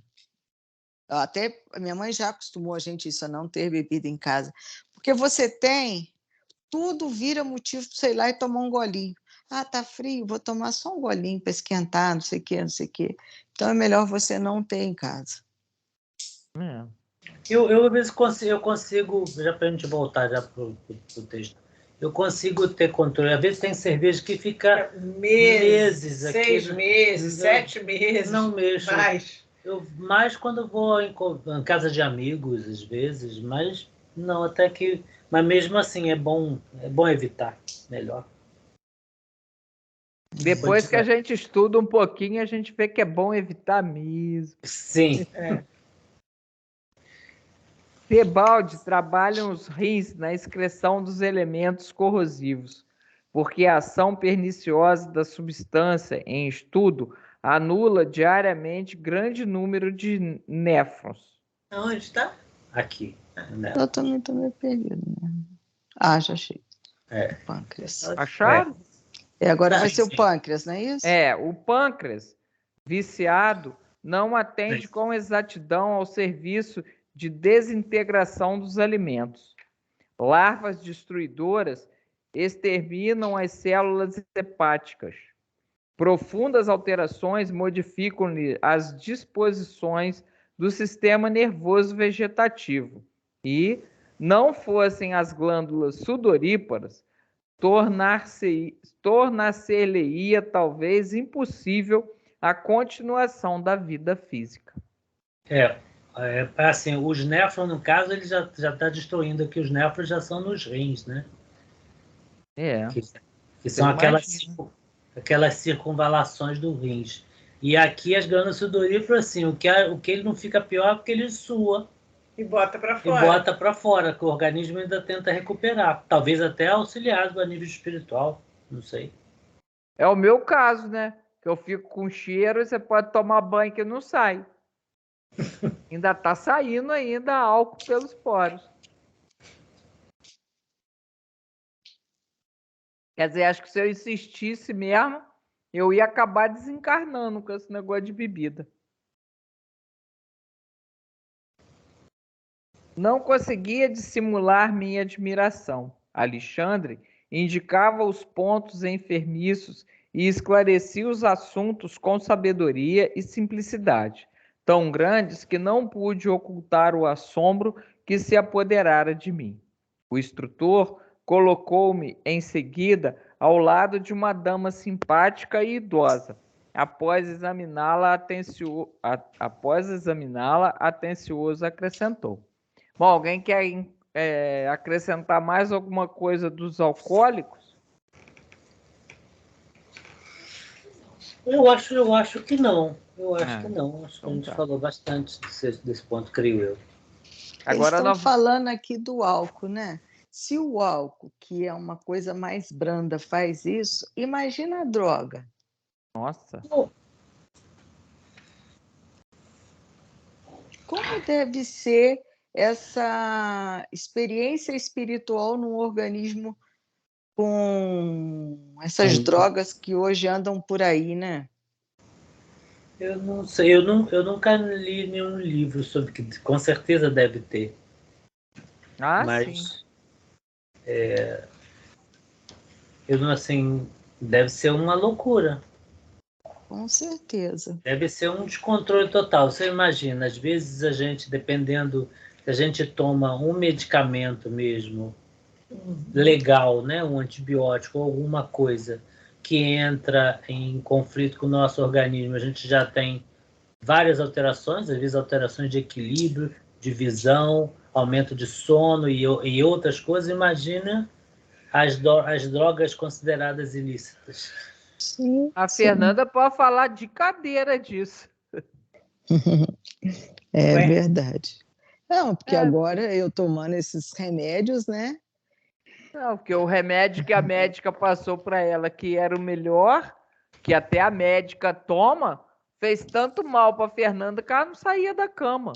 Até a minha mãe já acostumou a gente isso, a não ter bebida em casa. Porque você tem, tudo vira motivo para você ir lá e tomar um golinho. Ah, tá frio, vou tomar só um golinho para esquentar, não sei o quê, não sei o quê. Então é melhor você não ter em casa. É. Eu às vezes consigo, já para a gente voltar já pro texto, eu consigo ter controle. Às vezes tem cerveja que fica meses aqui. 6 meses, 7 meses. Não mexo. Mais. Mais quando eu vou em casa de amigos, às vezes, mas não, até que. Mas mesmo assim é bom evitar, melhor. Depois que a gente estuda um pouquinho, a gente vê que é bom evitar mesmo. Sim. Tebaldi trabalha os rins na excreção dos elementos corrosivos, porque a ação perniciosa da substância em estudo anula diariamente grande número de néfrons. Onde está? Aqui. Né? Eu também estou meio perdido. Né? Ah, já achei. O pâncreas. Acharam? Agora vai ser o pâncreas, não é isso? O pâncreas, viciado, não atende com exatidão ao serviço de desintegração dos alimentos. Larvas destruidoras exterminam as células hepáticas. Profundas alterações modificam-lhe as disposições do sistema nervoso vegetativo e, não fossem as glândulas sudoríparas, tornar-se-lhe-ia talvez impossível a continuação da vida física. Assim, os néfrons, no caso, ele já está destruindo aqui. Os néfrons já são nos rins, né? Que são aquelas circunvalações do rins. E aqui as glândulas sudoríparas, assim, o que ele não fica pior é porque ele sua. E bota para fora. Que o organismo ainda tenta recuperar. Talvez até auxiliado a nível espiritual, não sei. É o meu caso, né? Que eu fico com cheiro e você pode tomar banho que não sai. Ainda tá saindo álcool pelos poros. Quer dizer, acho que se eu insistisse mesmo, eu ia acabar desencarnando com esse negócio de bebida. Não conseguia dissimular minha admiração. Alexandre indicava os pontos enfermiços e esclarecia os assuntos com sabedoria e simplicidade, tão grandes que não pude ocultar o assombro que se apoderara de mim. O instrutor colocou-me em seguida ao lado de uma dama simpática e idosa. Após examiná-la, atencioso acrescentou: bom, alguém quer acrescentar mais alguma coisa dos alcoólicos? Eu acho que não. Eu acho que não. Acho que a então gente tá. falou bastante desse ponto, creio eu. Eles Agora estão nós... falando aqui do álcool, né? Se o álcool, que é uma coisa mais branda, faz isso, imagina a droga. Nossa. Como deve ser essa experiência espiritual num organismo com essas drogas que hoje andam por aí, né? Eu não sei, eu nunca li nenhum livro sobre que com certeza deve ter. Ah, sim. Mas eu não, assim, deve ser uma loucura. Com certeza. Deve ser um descontrole total. Você imagina, às vezes a gente, dependendo, se a gente toma um medicamento mesmo legal, né, um antibiótico ou alguma coisa que entra em conflito com o nosso organismo, a gente já tem várias alterações, às vezes alterações de equilíbrio, de visão, aumento de sono e outras coisas. Imagina as drogas consideradas ilícitas. Sim, A sim. Fernanda pode falar de cadeira disso. É Ué? verdade. Não, porque É, agora eu tomando esses remédios, né? não, porque o remédio que a médica passou para ela, que era o melhor, que até a médica toma, fez tanto mal para Fernanda que ela não saía da cama.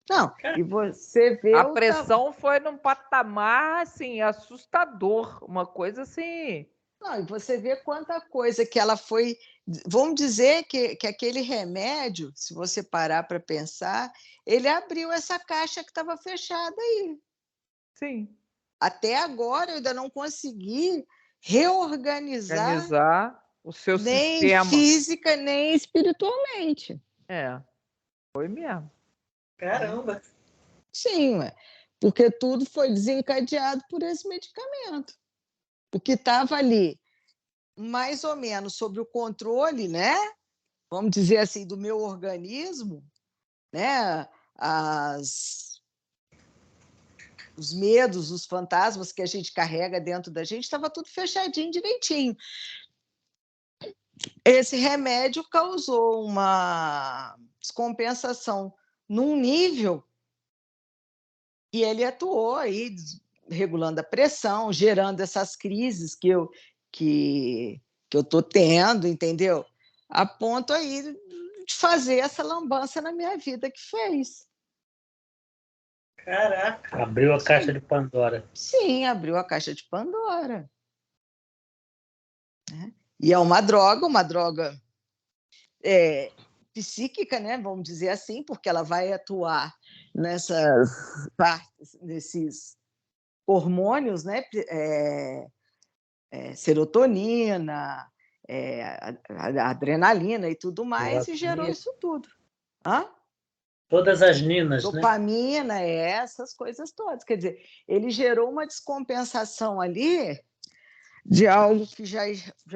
Não, e você vê A o pressão foi num patamar assim assustador, uma coisa assim. Não, e você vê quanta coisa que ela foi. Vamos dizer que aquele remédio, se você parar para pensar, ele abriu essa caixa que estava fechada aí. Sim. Até agora eu ainda não consegui reorganizar Organizar o seu nem sistema. física, nem espiritualmente. É, foi mesmo. Caramba. Sim, ué, porque tudo foi desencadeado por esse medicamento. O que estava ali, mais ou menos sob o controle, né? Vamos dizer assim, do meu organismo, né? Os medos, os fantasmas que a gente carrega dentro da gente, estava tudo fechadinho, direitinho. Esse remédio causou uma descompensação num nível e ele atuou aí regulando a pressão, gerando essas crises que eu estou tendo, entendeu? A ponto aí de fazer essa lambança na minha vida que fez. Caraca. Abriu a caixa Sim, de Pandora. sim, abriu a caixa de Pandora. Né? E é uma droga psíquica, né? Vamos dizer assim, porque ela vai atuar nessas partes, nesses hormônios, né? Serotonina, a adrenalina e tudo mais, e gerou isso tudo. Hã? Todas as ninas, né? Dopamina, essas coisas todas. Quer dizer, ele gerou uma descompensação ali de algo que já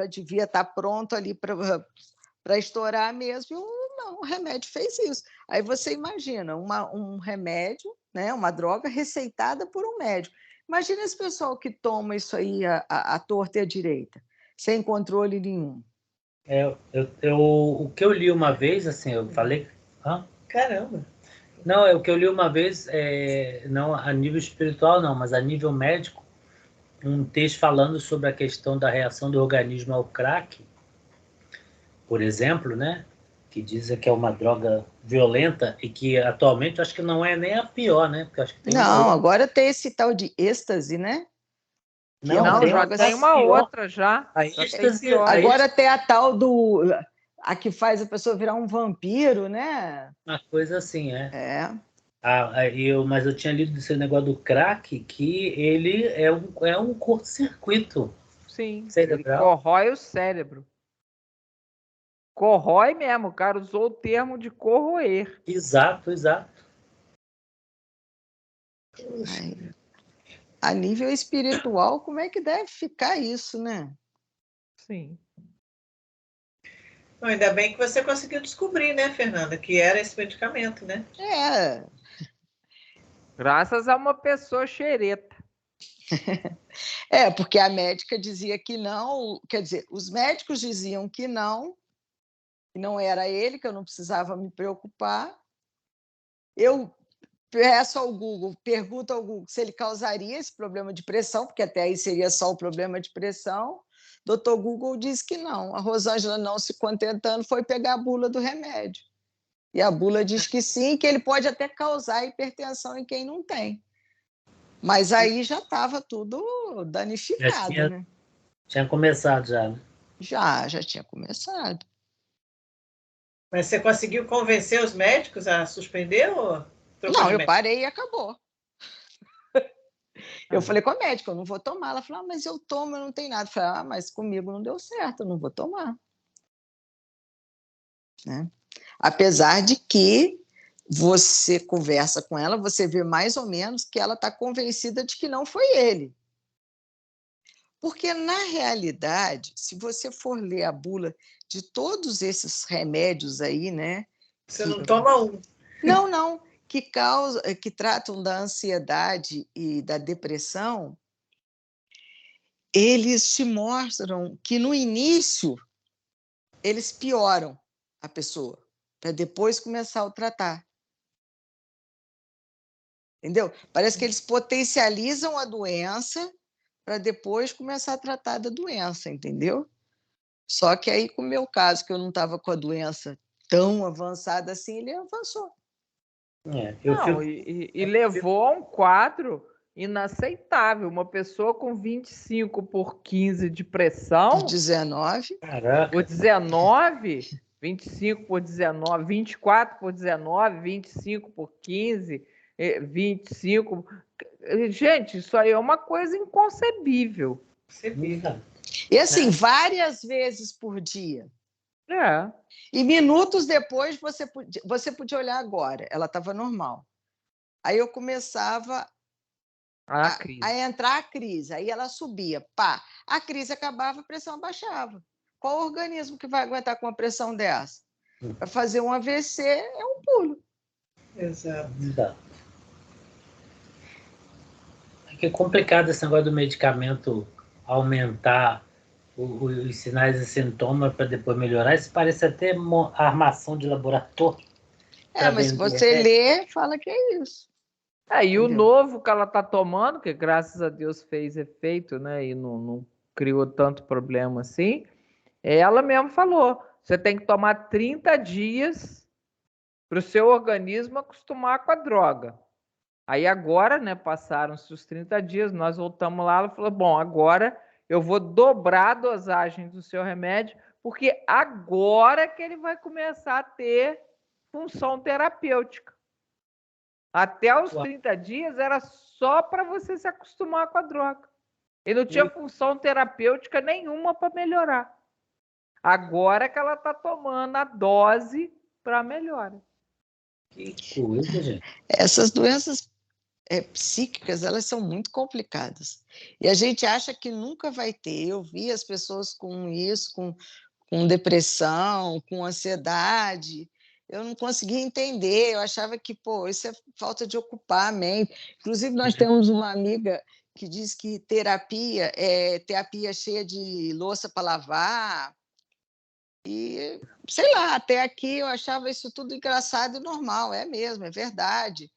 devia estar pronto ali para estourar mesmo, e não, o remédio fez isso. Aí você imagina um remédio, né, uma droga receitada por um médico. Imagina esse pessoal que toma isso aí à torta e à direita, sem controle nenhum. O que eu li uma vez, assim, eu falei. Hã? Caramba. Não, o que eu li uma vez, não a nível espiritual, não, mas a nível médico, um texto falando sobre a questão da reação do organismo ao crack, por exemplo, né? Que dizem que é uma droga violenta e que atualmente eu acho que não é nem a pior, né? Porque eu acho que tem uma Não, outra. agora tem esse tal de êxtase, né? Que é Não, uma Não, tem já droga. tem uma uma pior. outra já. A Já tem êxtase, pior. Agora tem a tal do. A que faz a pessoa virar um vampiro, né? uma coisa assim, é. É. Mas eu tinha lido esse negócio do crack, que ele é um curto-circuito Sim, ele cerebral. corrói o cérebro. Corrói mesmo, o cara usou o termo de corroer. Exato, exato. Ai, a nível espiritual, como é que deve ficar isso, né? Sim. Bom, ainda bem que você conseguiu descobrir, né, Fernanda, que era esse medicamento, né? Graças a uma pessoa xereta. Porque a médica dizia que não, quer dizer, os médicos diziam que não, que não era ele, que eu não precisava me preocupar. Eu peço ao Google, pergunto ao Google se ele causaria esse problema de pressão, porque até aí seria só o problema de pressão. Doutor Google diz que não. A Rosângela, não se contentando, foi pegar a bula do remédio. E a bula diz que sim, que ele pode até causar hipertensão em quem não tem. Mas aí já estava tudo danificado, né? Tinha começado já, né? Já tinha começado. Mas você conseguiu convencer os médicos a suspender ou trocou Não, de eu médico? parei e acabou. Eu falei com a médica, eu não vou tomar. Ela falou, mas eu tomo, eu não tenho nada. Eu falei, mas comigo não deu certo, eu não vou tomar. Né? Apesar de que você conversa com ela, você vê mais ou menos que ela está convencida de que não foi ele. Porque, na realidade, se você for ler a bula de todos esses remédios aí, né? Você não toma um. Não, que tratam da ansiedade e da depressão, eles te mostram que, no início, eles pioram a pessoa, para depois começar a tratar. Entendeu? Parece que eles potencializam a doença para depois começar a tratar da doença, entendeu? Só que aí, com o meu caso, que eu não estava com a doença tão avançada assim, ele avançou. Não, e levou a um quadro inaceitável. Uma pessoa com 25/15 de pressão. De 19. Caraca. Por 19, 25/19, 24/19, 25/15, 25. Gente, isso aí é uma coisa inconcebível. E assim, várias vezes por dia. É. E minutos depois você podia olhar agora, ela estava normal. Aí eu começava a entrar a crise, aí ela subia, pá. A crise acabava, a pressão baixava. Qual organismo que vai aguentar com uma pressão dessa? Para fazer um AVC é um pulo. Exato. É que é complicado esse negócio do medicamento aumentar os sinais e sintomas para depois melhorar. Isso parece até armação de laboratório. Mas se você lê, fala que é isso. E o novo que ela está tomando, que graças a Deus fez efeito, né? E não criou tanto problema assim. Ela mesmo falou: você tem que tomar 30 dias para o seu organismo acostumar com a droga. Aí agora, né, passaram-se os 30 dias, nós voltamos lá, ela falou, bom, agora eu vou dobrar a dosagem do seu remédio, porque agora que ele vai começar a ter função terapêutica. Até os 30 dias era só para você se acostumar com a droga. E não tinha função terapêutica nenhuma para melhorar. Agora que ela está tomando a dose para melhora. Que coisa, gente. Essas doenças psíquicas, elas são muito complicadas. E a gente acha que nunca vai ter. Eu vi as pessoas com isso, com depressão, com ansiedade. Eu não conseguia entender. Eu achava que, isso é falta de ocupar a mente. Inclusive, nós temos uma amiga que diz que terapia é terapia cheia de louça para lavar. E, sei lá, até aqui eu achava isso tudo engraçado e normal. É mesmo, é verdade.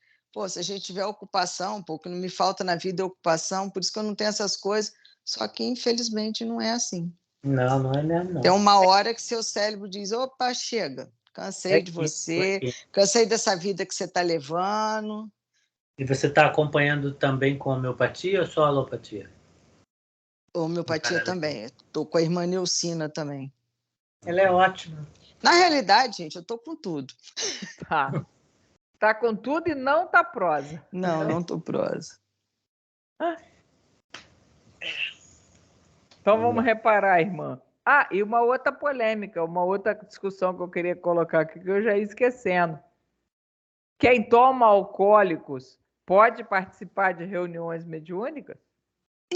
Se a gente tiver ocupação, o que não me falta na vida é ocupação, por isso que eu não tenho essas coisas. Só que, infelizmente, não é assim. Não é mesmo, não. Tem uma hora que seu cérebro diz, opa, chega, cansei de você, cansei dessa vida que você está levando. E você está acompanhando também com homeopatia ou só alopatia? Homeopatia também. Estou com a irmã Neucina também. Ela é ótima. Na realidade, gente, eu estou com tudo. Tá com tudo e não tá prosa. Não tô prosa. Então vamos reparar, irmã. E uma outra polêmica, uma outra discussão que eu queria colocar aqui, que eu já ia esquecendo. Quem toma alcoólicos pode participar de reuniões mediúnicas?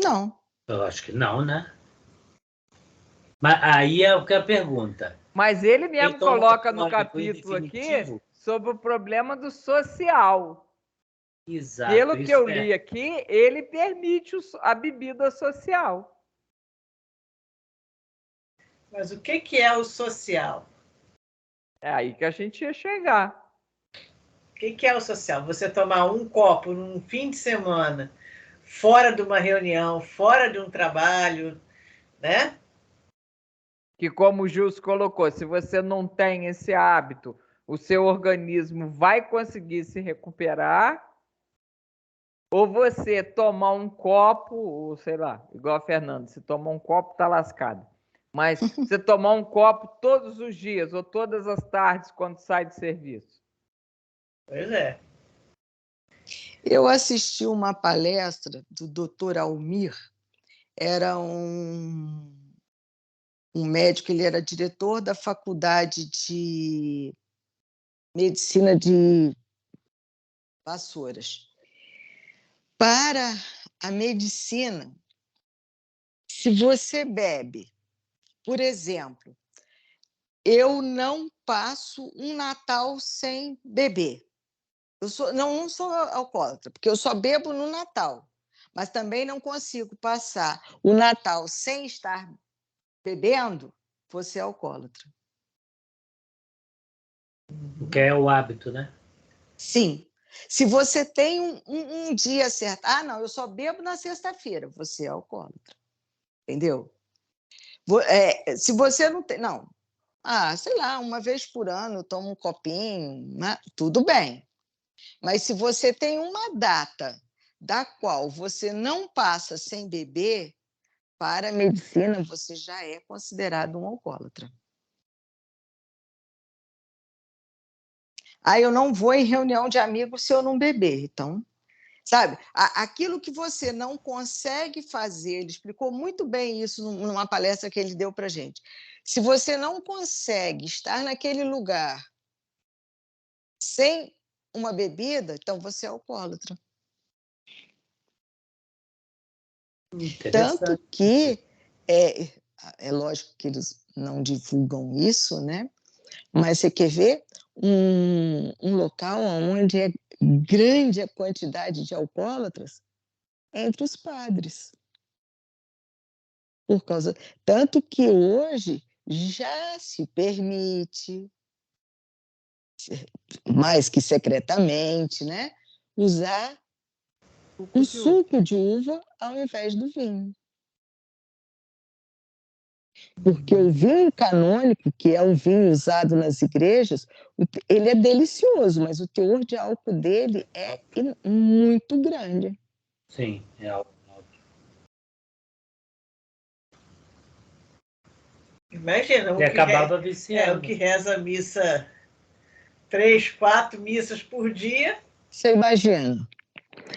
Não. Eu acho que não, né? Mas aí é o que a pergunta. Mas ele mesmo coloca no capítulo aqui sobre o problema do social. Exato. Pelo que eu li aqui, ele permite a bebida social. Mas o que é o social? É aí que a gente ia chegar. O que é o social? Você tomar um copo num fim de semana, fora de uma reunião, fora de um trabalho, né? Que como o Gilson colocou, se você não tem esse hábito, o seu organismo vai conseguir se recuperar, ou você tomar um copo, ou sei lá, igual a Fernanda, se tomar um copo, tá lascado. Mas você tomar um copo todos os dias, ou todas as tardes, quando sai de serviço. Pois é. Eu assisti uma palestra do Dr. Almir, era um médico, ele era diretor da Faculdade de Medicina de Vassouras. Para a medicina, se você bebe, por exemplo, eu não passo um Natal sem beber. Não sou alcoólatra, porque eu só bebo no Natal, mas também não consigo passar o Natal sem estar bebendo, você é alcoólatra. Que é o hábito, né? Sim. Se você tem um dia certo, não, eu só bebo na sexta-feira, você é alcoólatra. Entendeu? Se você não tem. Não. Sei lá, uma vez por ano eu tomo um copinho, né? Tudo bem. Mas se você tem uma data da qual você não passa sem beber, para a medicina você já é considerado um alcoólatra. Eu não vou em reunião de amigos se eu não beber. Então, sabe, aquilo que você não consegue fazer, ele explicou muito bem isso numa palestra que ele deu para a gente. Se você não consegue estar naquele lugar sem uma bebida, então você é alcoólatra. Tanto que é lógico que eles não divulgam isso, né? Mas você quer ver um local onde é grande a quantidade de alcoólatras? Entre os padres. Tanto que hoje já se permite, mais que secretamente, né, usar o suco de uva ao invés do vinho. Porque o vinho canônico, que é o vinho usado nas igrejas, ele é delicioso, mas o teor de álcool dele é muito grande. Sim, é alto. Imagina, E acabava viciando. O que reza a missa 3, 4 missas por dia. Você imagina,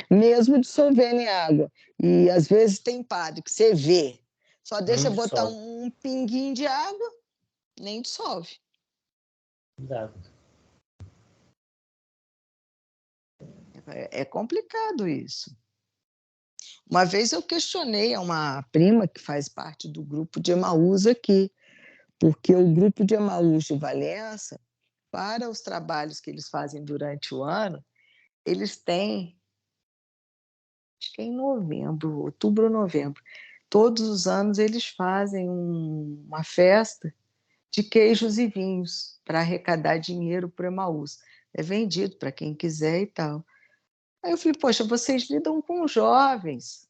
mesmo dissolvendo em água. E às vezes tem padre que você vê, só deixa botar um pinguinho de água, nem dissolve. Exato. É complicado isso. Uma vez eu questionei a uma prima que faz parte do grupo de Emaús aqui, porque o grupo de Emaús de Valença, para os trabalhos que eles fazem durante o ano, eles têm, acho que é em novembro, outubro ou novembro, todos os anos eles fazem uma festa de queijos e vinhos para arrecadar dinheiro para o Emaús. É vendido para quem quiser e tal. Aí eu falei, poxa, vocês lidam com jovens,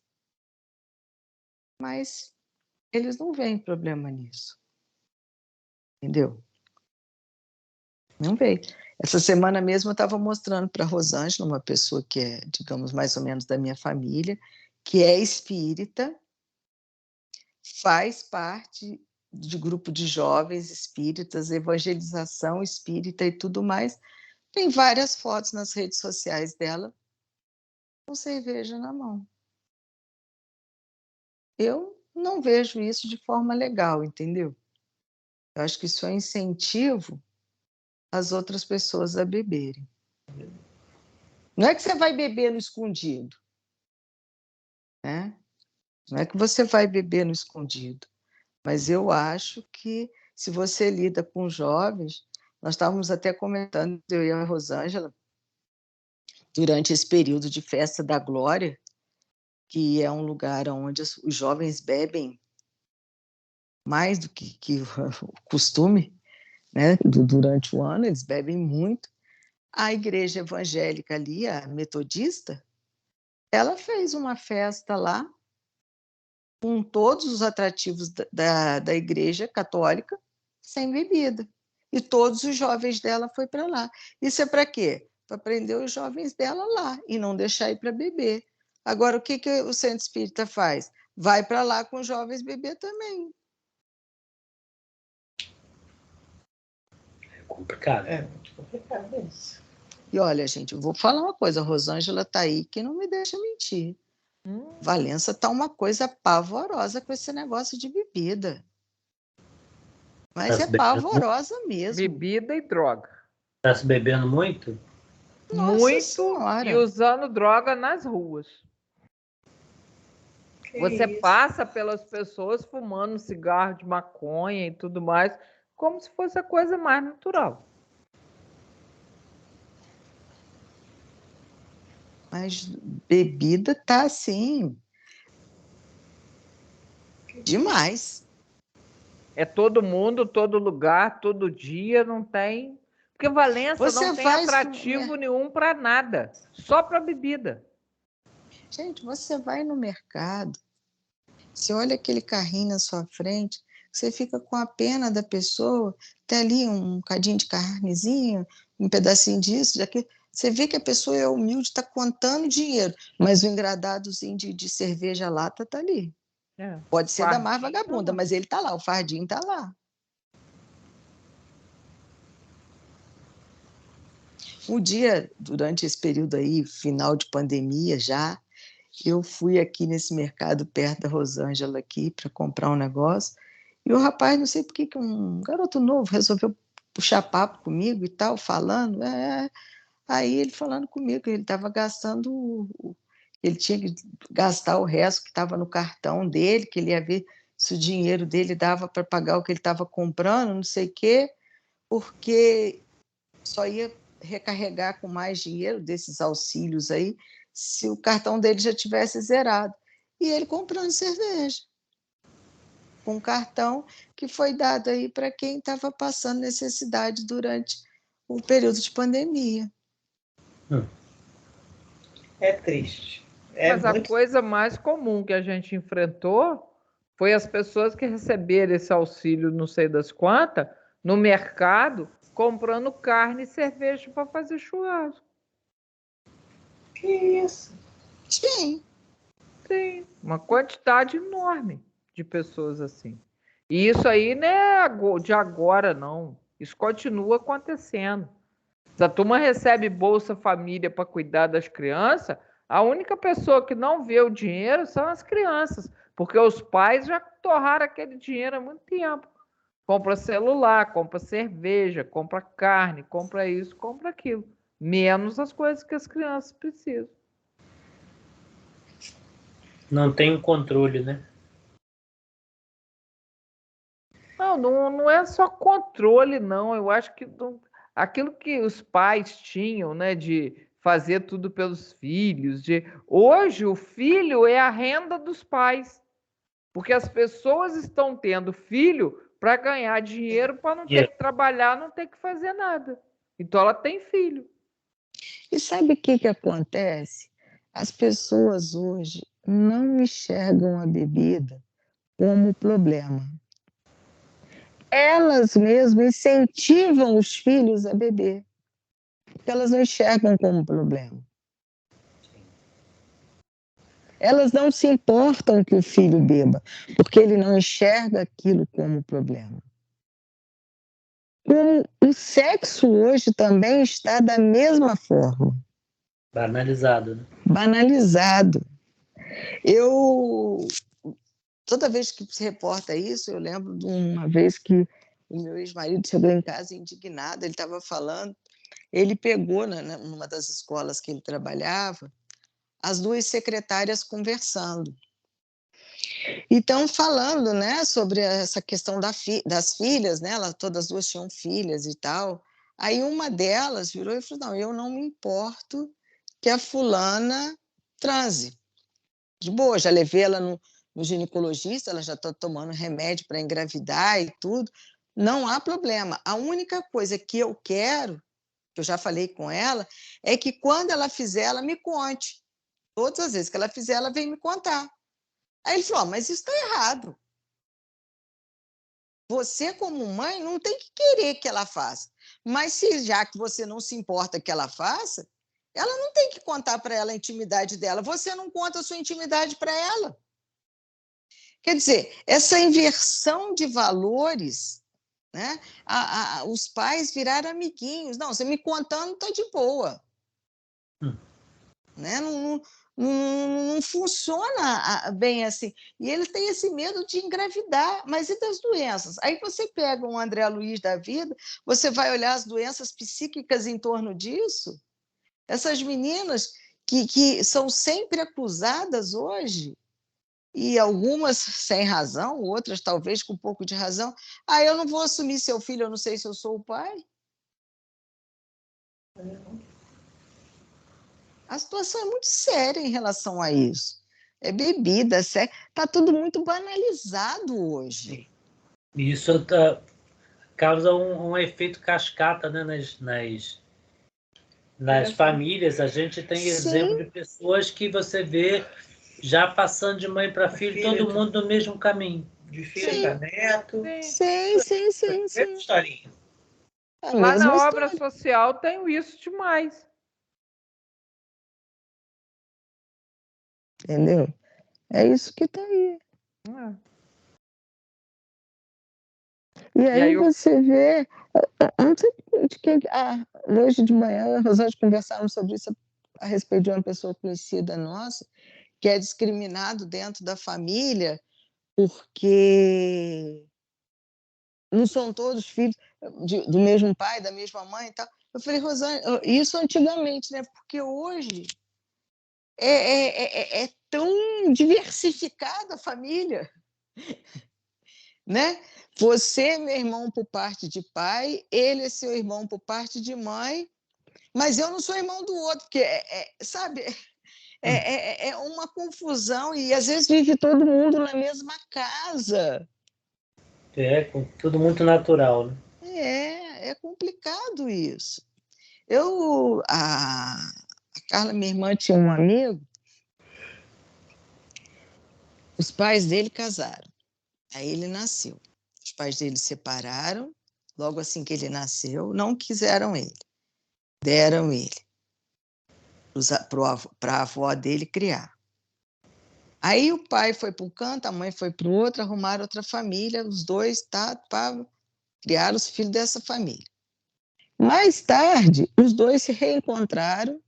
mas eles não veem problema nisso. Entendeu? Não veio. Essa semana mesmo eu estava mostrando para a Rosângela, uma pessoa que é, digamos, mais ou menos da minha família, que é espírita, faz parte de grupo de jovens espíritas, evangelização espírita e tudo mais. Tem várias fotos nas redes sociais dela com cerveja na mão. Eu não vejo isso de forma legal, entendeu? Eu acho que isso é incentivo às outras pessoas a beberem. Não é que você vai beber no escondido, né? Não é que você vai beber no escondido, mas eu acho que se você lida com jovens, nós estávamos até comentando, eu e a Rosângela, durante esse período de Festa da Glória, que é um lugar onde os jovens bebem mais do que o costume, né? Durante o ano, eles bebem muito. A igreja evangélica ali, a metodista, ela fez uma festa lá com todos os atrativos da igreja católica, sem bebida. E todos os jovens dela foi para lá. Isso é para quê? Para prender os jovens dela lá e não deixar ir para beber. Agora, o que o centro espírita faz? Vai para lá com os jovens beber também. É complicado. É muito complicado isso. E olha, gente, eu vou falar uma coisa, a Rosângela está aí que não me deixa mentir. Valença está uma coisa pavorosa com esse negócio de bebida. Mas é pavorosa mesmo. Bebida e droga. Está se bebendo muito? Nossa Muito Senhora. e usando droga nas ruas. Você passa pelas pessoas fumando cigarro de maconha e tudo mais, como se fosse a coisa mais natural. Mas bebida tá assim demais. É todo mundo, todo lugar, todo dia, não tem. Porque Valença não tem atrativo nenhum para nada, só para bebida. Gente, você vai no mercado, você olha aquele carrinho na sua frente, você fica com a pena da pessoa, tem ali um cadinho de carnezinha, um pedacinho disso, daquilo. Você vê que a pessoa é humilde, está contando dinheiro, mas o engradadozinho de cerveja lata está ali. Pode ser da mais vagabunda, mas ele está lá, o fardinho está lá. Um dia, durante esse período aí, final de pandemia já, eu fui aqui nesse mercado perto da Rosângela aqui para comprar um negócio, e o rapaz, não sei por que um garoto novo resolveu puxar papo comigo e tal, falando, aí ele falando comigo que ele estava gastando, ele tinha que gastar o resto que estava no cartão dele, que ele ia ver se o dinheiro dele dava para pagar o que ele estava comprando, não sei o quê, porque só ia recarregar com mais dinheiro desses auxílios aí, se o cartão dele já tivesse zerado. E ele comprando cerveja, com um cartão que foi dado aí para quem estava passando necessidade durante o período de pandemia. É triste. Mas a coisa mais comum que a gente enfrentou foi as pessoas que receberam esse auxílio, não sei das quantas, no mercado, comprando carne e cerveja para fazer churrasco. Que isso? Sim. Sim, uma quantidade enorme de pessoas assim. E isso aí não é de agora, não. Isso continua acontecendo. Se a turma recebe Bolsa Família para cuidar das crianças, a única pessoa que não vê o dinheiro são as crianças, porque os pais já torraram aquele dinheiro há muito tempo. Compra celular, compra cerveja, compra carne, compra isso, compra aquilo. Menos as coisas que as crianças precisam. Não tem controle, né? Não é só controle, não. Eu acho que aquilo que os pais tinham, né, de fazer tudo pelos filhos, hoje o filho é a renda dos pais, porque as pessoas estão tendo filho para ganhar dinheiro, para não ter que trabalhar, não ter que fazer nada. Então ela tem filho. E sabe o que acontece? As pessoas hoje não enxergam a bebida como problema. Elas mesmas incentivam os filhos a beber, porque elas não enxergam como problema. Elas não se importam que o filho beba, porque ele não enxerga aquilo como problema. O sexo hoje também está da mesma forma. Banalizado, né? Banalizado. Toda vez que se reporta isso, eu lembro de uma vez que o meu ex-marido chegou em casa indignado, ele estava falando, ele pegou, numa das escolas que ele trabalhava, as duas secretárias conversando. Então, falando, sobre essa questão das filhas, elas todas duas tinham filhas e tal. Aí uma delas virou e falou, não, eu não me importo que a fulana transe. De boa, já levei ela no ginecologista, ela já está tomando remédio para engravidar e tudo, Não há problema. A única coisa que eu quero, que eu já falei com ela, é que quando ela fizer, ela me conte. Todas as vezes que ela fizer, ela vem me contar. Aí ele falou: mas isso está errado. Você, como mãe, não tem que querer que ela faça. Mas se já que você não se importa que ela faça, ela não tem que contar para ela a intimidade dela. Você não conta a sua intimidade para ela. Quer dizer, essa inversão de valores, né? Os pais viraram amiguinhos. Não, você me contando está de boa. Né? Não funciona bem assim. E ele tem esse medo de engravidar, mas e das doenças? Aí você pega um André Luiz da vida, você vai olhar as doenças psíquicas em torno disso. Essas meninas que são sempre acusadas hoje, e algumas sem razão, outras talvez com um pouco de razão. Ah, eu não vou assumir seu filho, eu não sei se eu sou o pai. A situação é muito séria em relação a isso. É bebida, está tudo muito banalizado hoje. Isso causa um efeito cascata, né, nas famílias. A gente tem exemplo de pessoas que você vê já passando de mãe para filho, todo mundo no mesmo caminho. De filho para neto. Sim. Historinha. Lá na obra social tem isso demais. Entendeu? É isso que está aí. E aí você vê... hoje de manhã, nós conversávamos sobre isso a respeito de uma pessoa conhecida nossa, que é discriminado dentro da família porque não são todos filhos do mesmo pai, da mesma mãe e tal. Eu falei: Rosane, isso antigamente, né? Porque hoje é tão diversificada a família, né? Você é meu irmão por parte de pai, ele é seu irmão por parte de mãe, mas eu não sou irmão do outro, porque, sabe, é uma confusão e às vezes vive todo mundo na mesma casa. Tudo muito natural, né? É complicado isso. A Carla, minha irmã, tinha um amigo, os pais dele casaram, aí ele nasceu. Os pais dele separaram, logo assim que ele nasceu, não quiseram ele, deram ele para a avó dele criar. Aí o pai foi para um canto, a mãe foi para o outro, arrumaram outra família, os dois criaram os filhos dessa família. Mais tarde, os dois se reencontraram,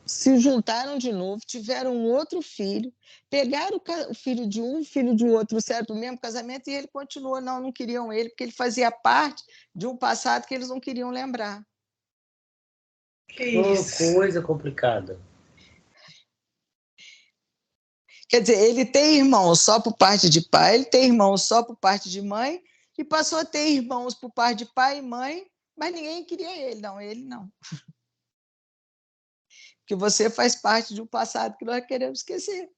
se juntaram de novo, tiveram um outro filho, pegaram o filho de um, o filho de outro, certo, o mesmo casamento, e ele continuou, não queriam ele, porque ele fazia parte de um passado que eles não queriam lembrar. Que isso? Coisa complicada. Quer dizer, ele tem irmãos só por parte de pai, ele tem irmãos só por parte de mãe, e passou a ter irmãos por parte de pai e mãe, mas ninguém queria ele não. Porque você faz parte de um passado que nós queremos esquecer.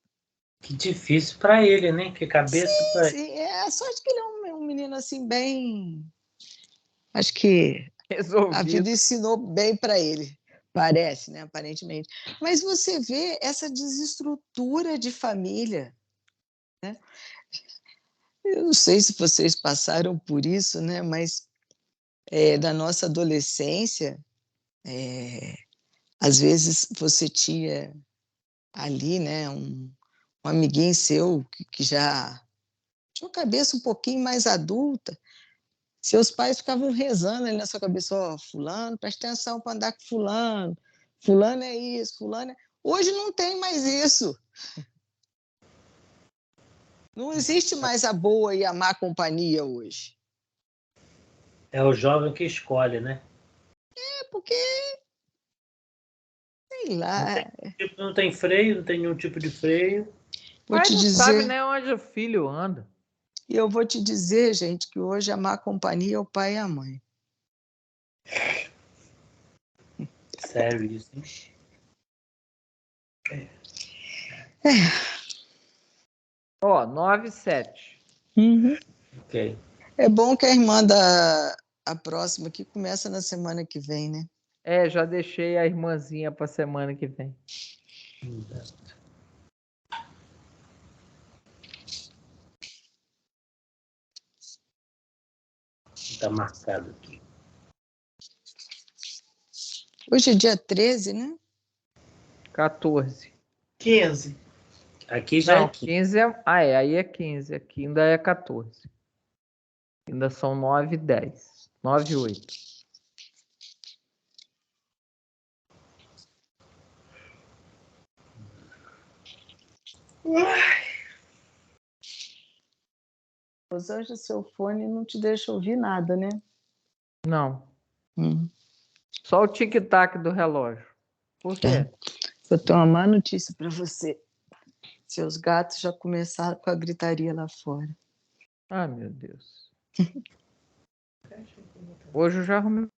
Que difícil para ele, né? Que cabeça para ele. Sim, é a sorte que ele é um menino assim bem... Acho que resolvido. A vida ensinou bem para ele, parece, né? Aparentemente. Mas você vê essa desestrutura de família, né? Eu não sei se vocês passaram por isso, né? Mas da nossa adolescência, às vezes você tinha ali, né, um amiguinho seu que já tinha uma cabeça um pouquinho mais adulta, seus pais ficavam rezando ali na sua cabeça: ó, fulano, presta atenção para andar com fulano, fulano é isso, fulano é... Hoje não tem mais isso. Não existe mais a boa e a má companhia hoje. É o jovem que escolhe, né? Porque, sei lá... Não tem freio, não tem nenhum tipo de freio. Pai não sabe nem onde o filho anda. E eu vou te dizer, gente, que hoje a má companhia é o pai e a mãe. Sério isso, hein? Ó, 9-7. Uhum. Ok. É bom que a próxima que começa na semana que vem, né? Já deixei a irmãzinha para semana que vem. Está marcado aqui. Hoje é dia 13, né? 14. 15. Aqui já Não, é 15. 15 é. Aí é 15. Aqui ainda é 14. Ainda são 9 e 10. 9 e 8. Hoje seu fone não te deixa ouvir nada, né? Não. Hum. Só o tic-tac do relógio. Por quê? Eu tenho uma má notícia para você. Seus gatos já começaram com a gritaria lá fora. Ah, meu Deus. Hoje eu já arrumei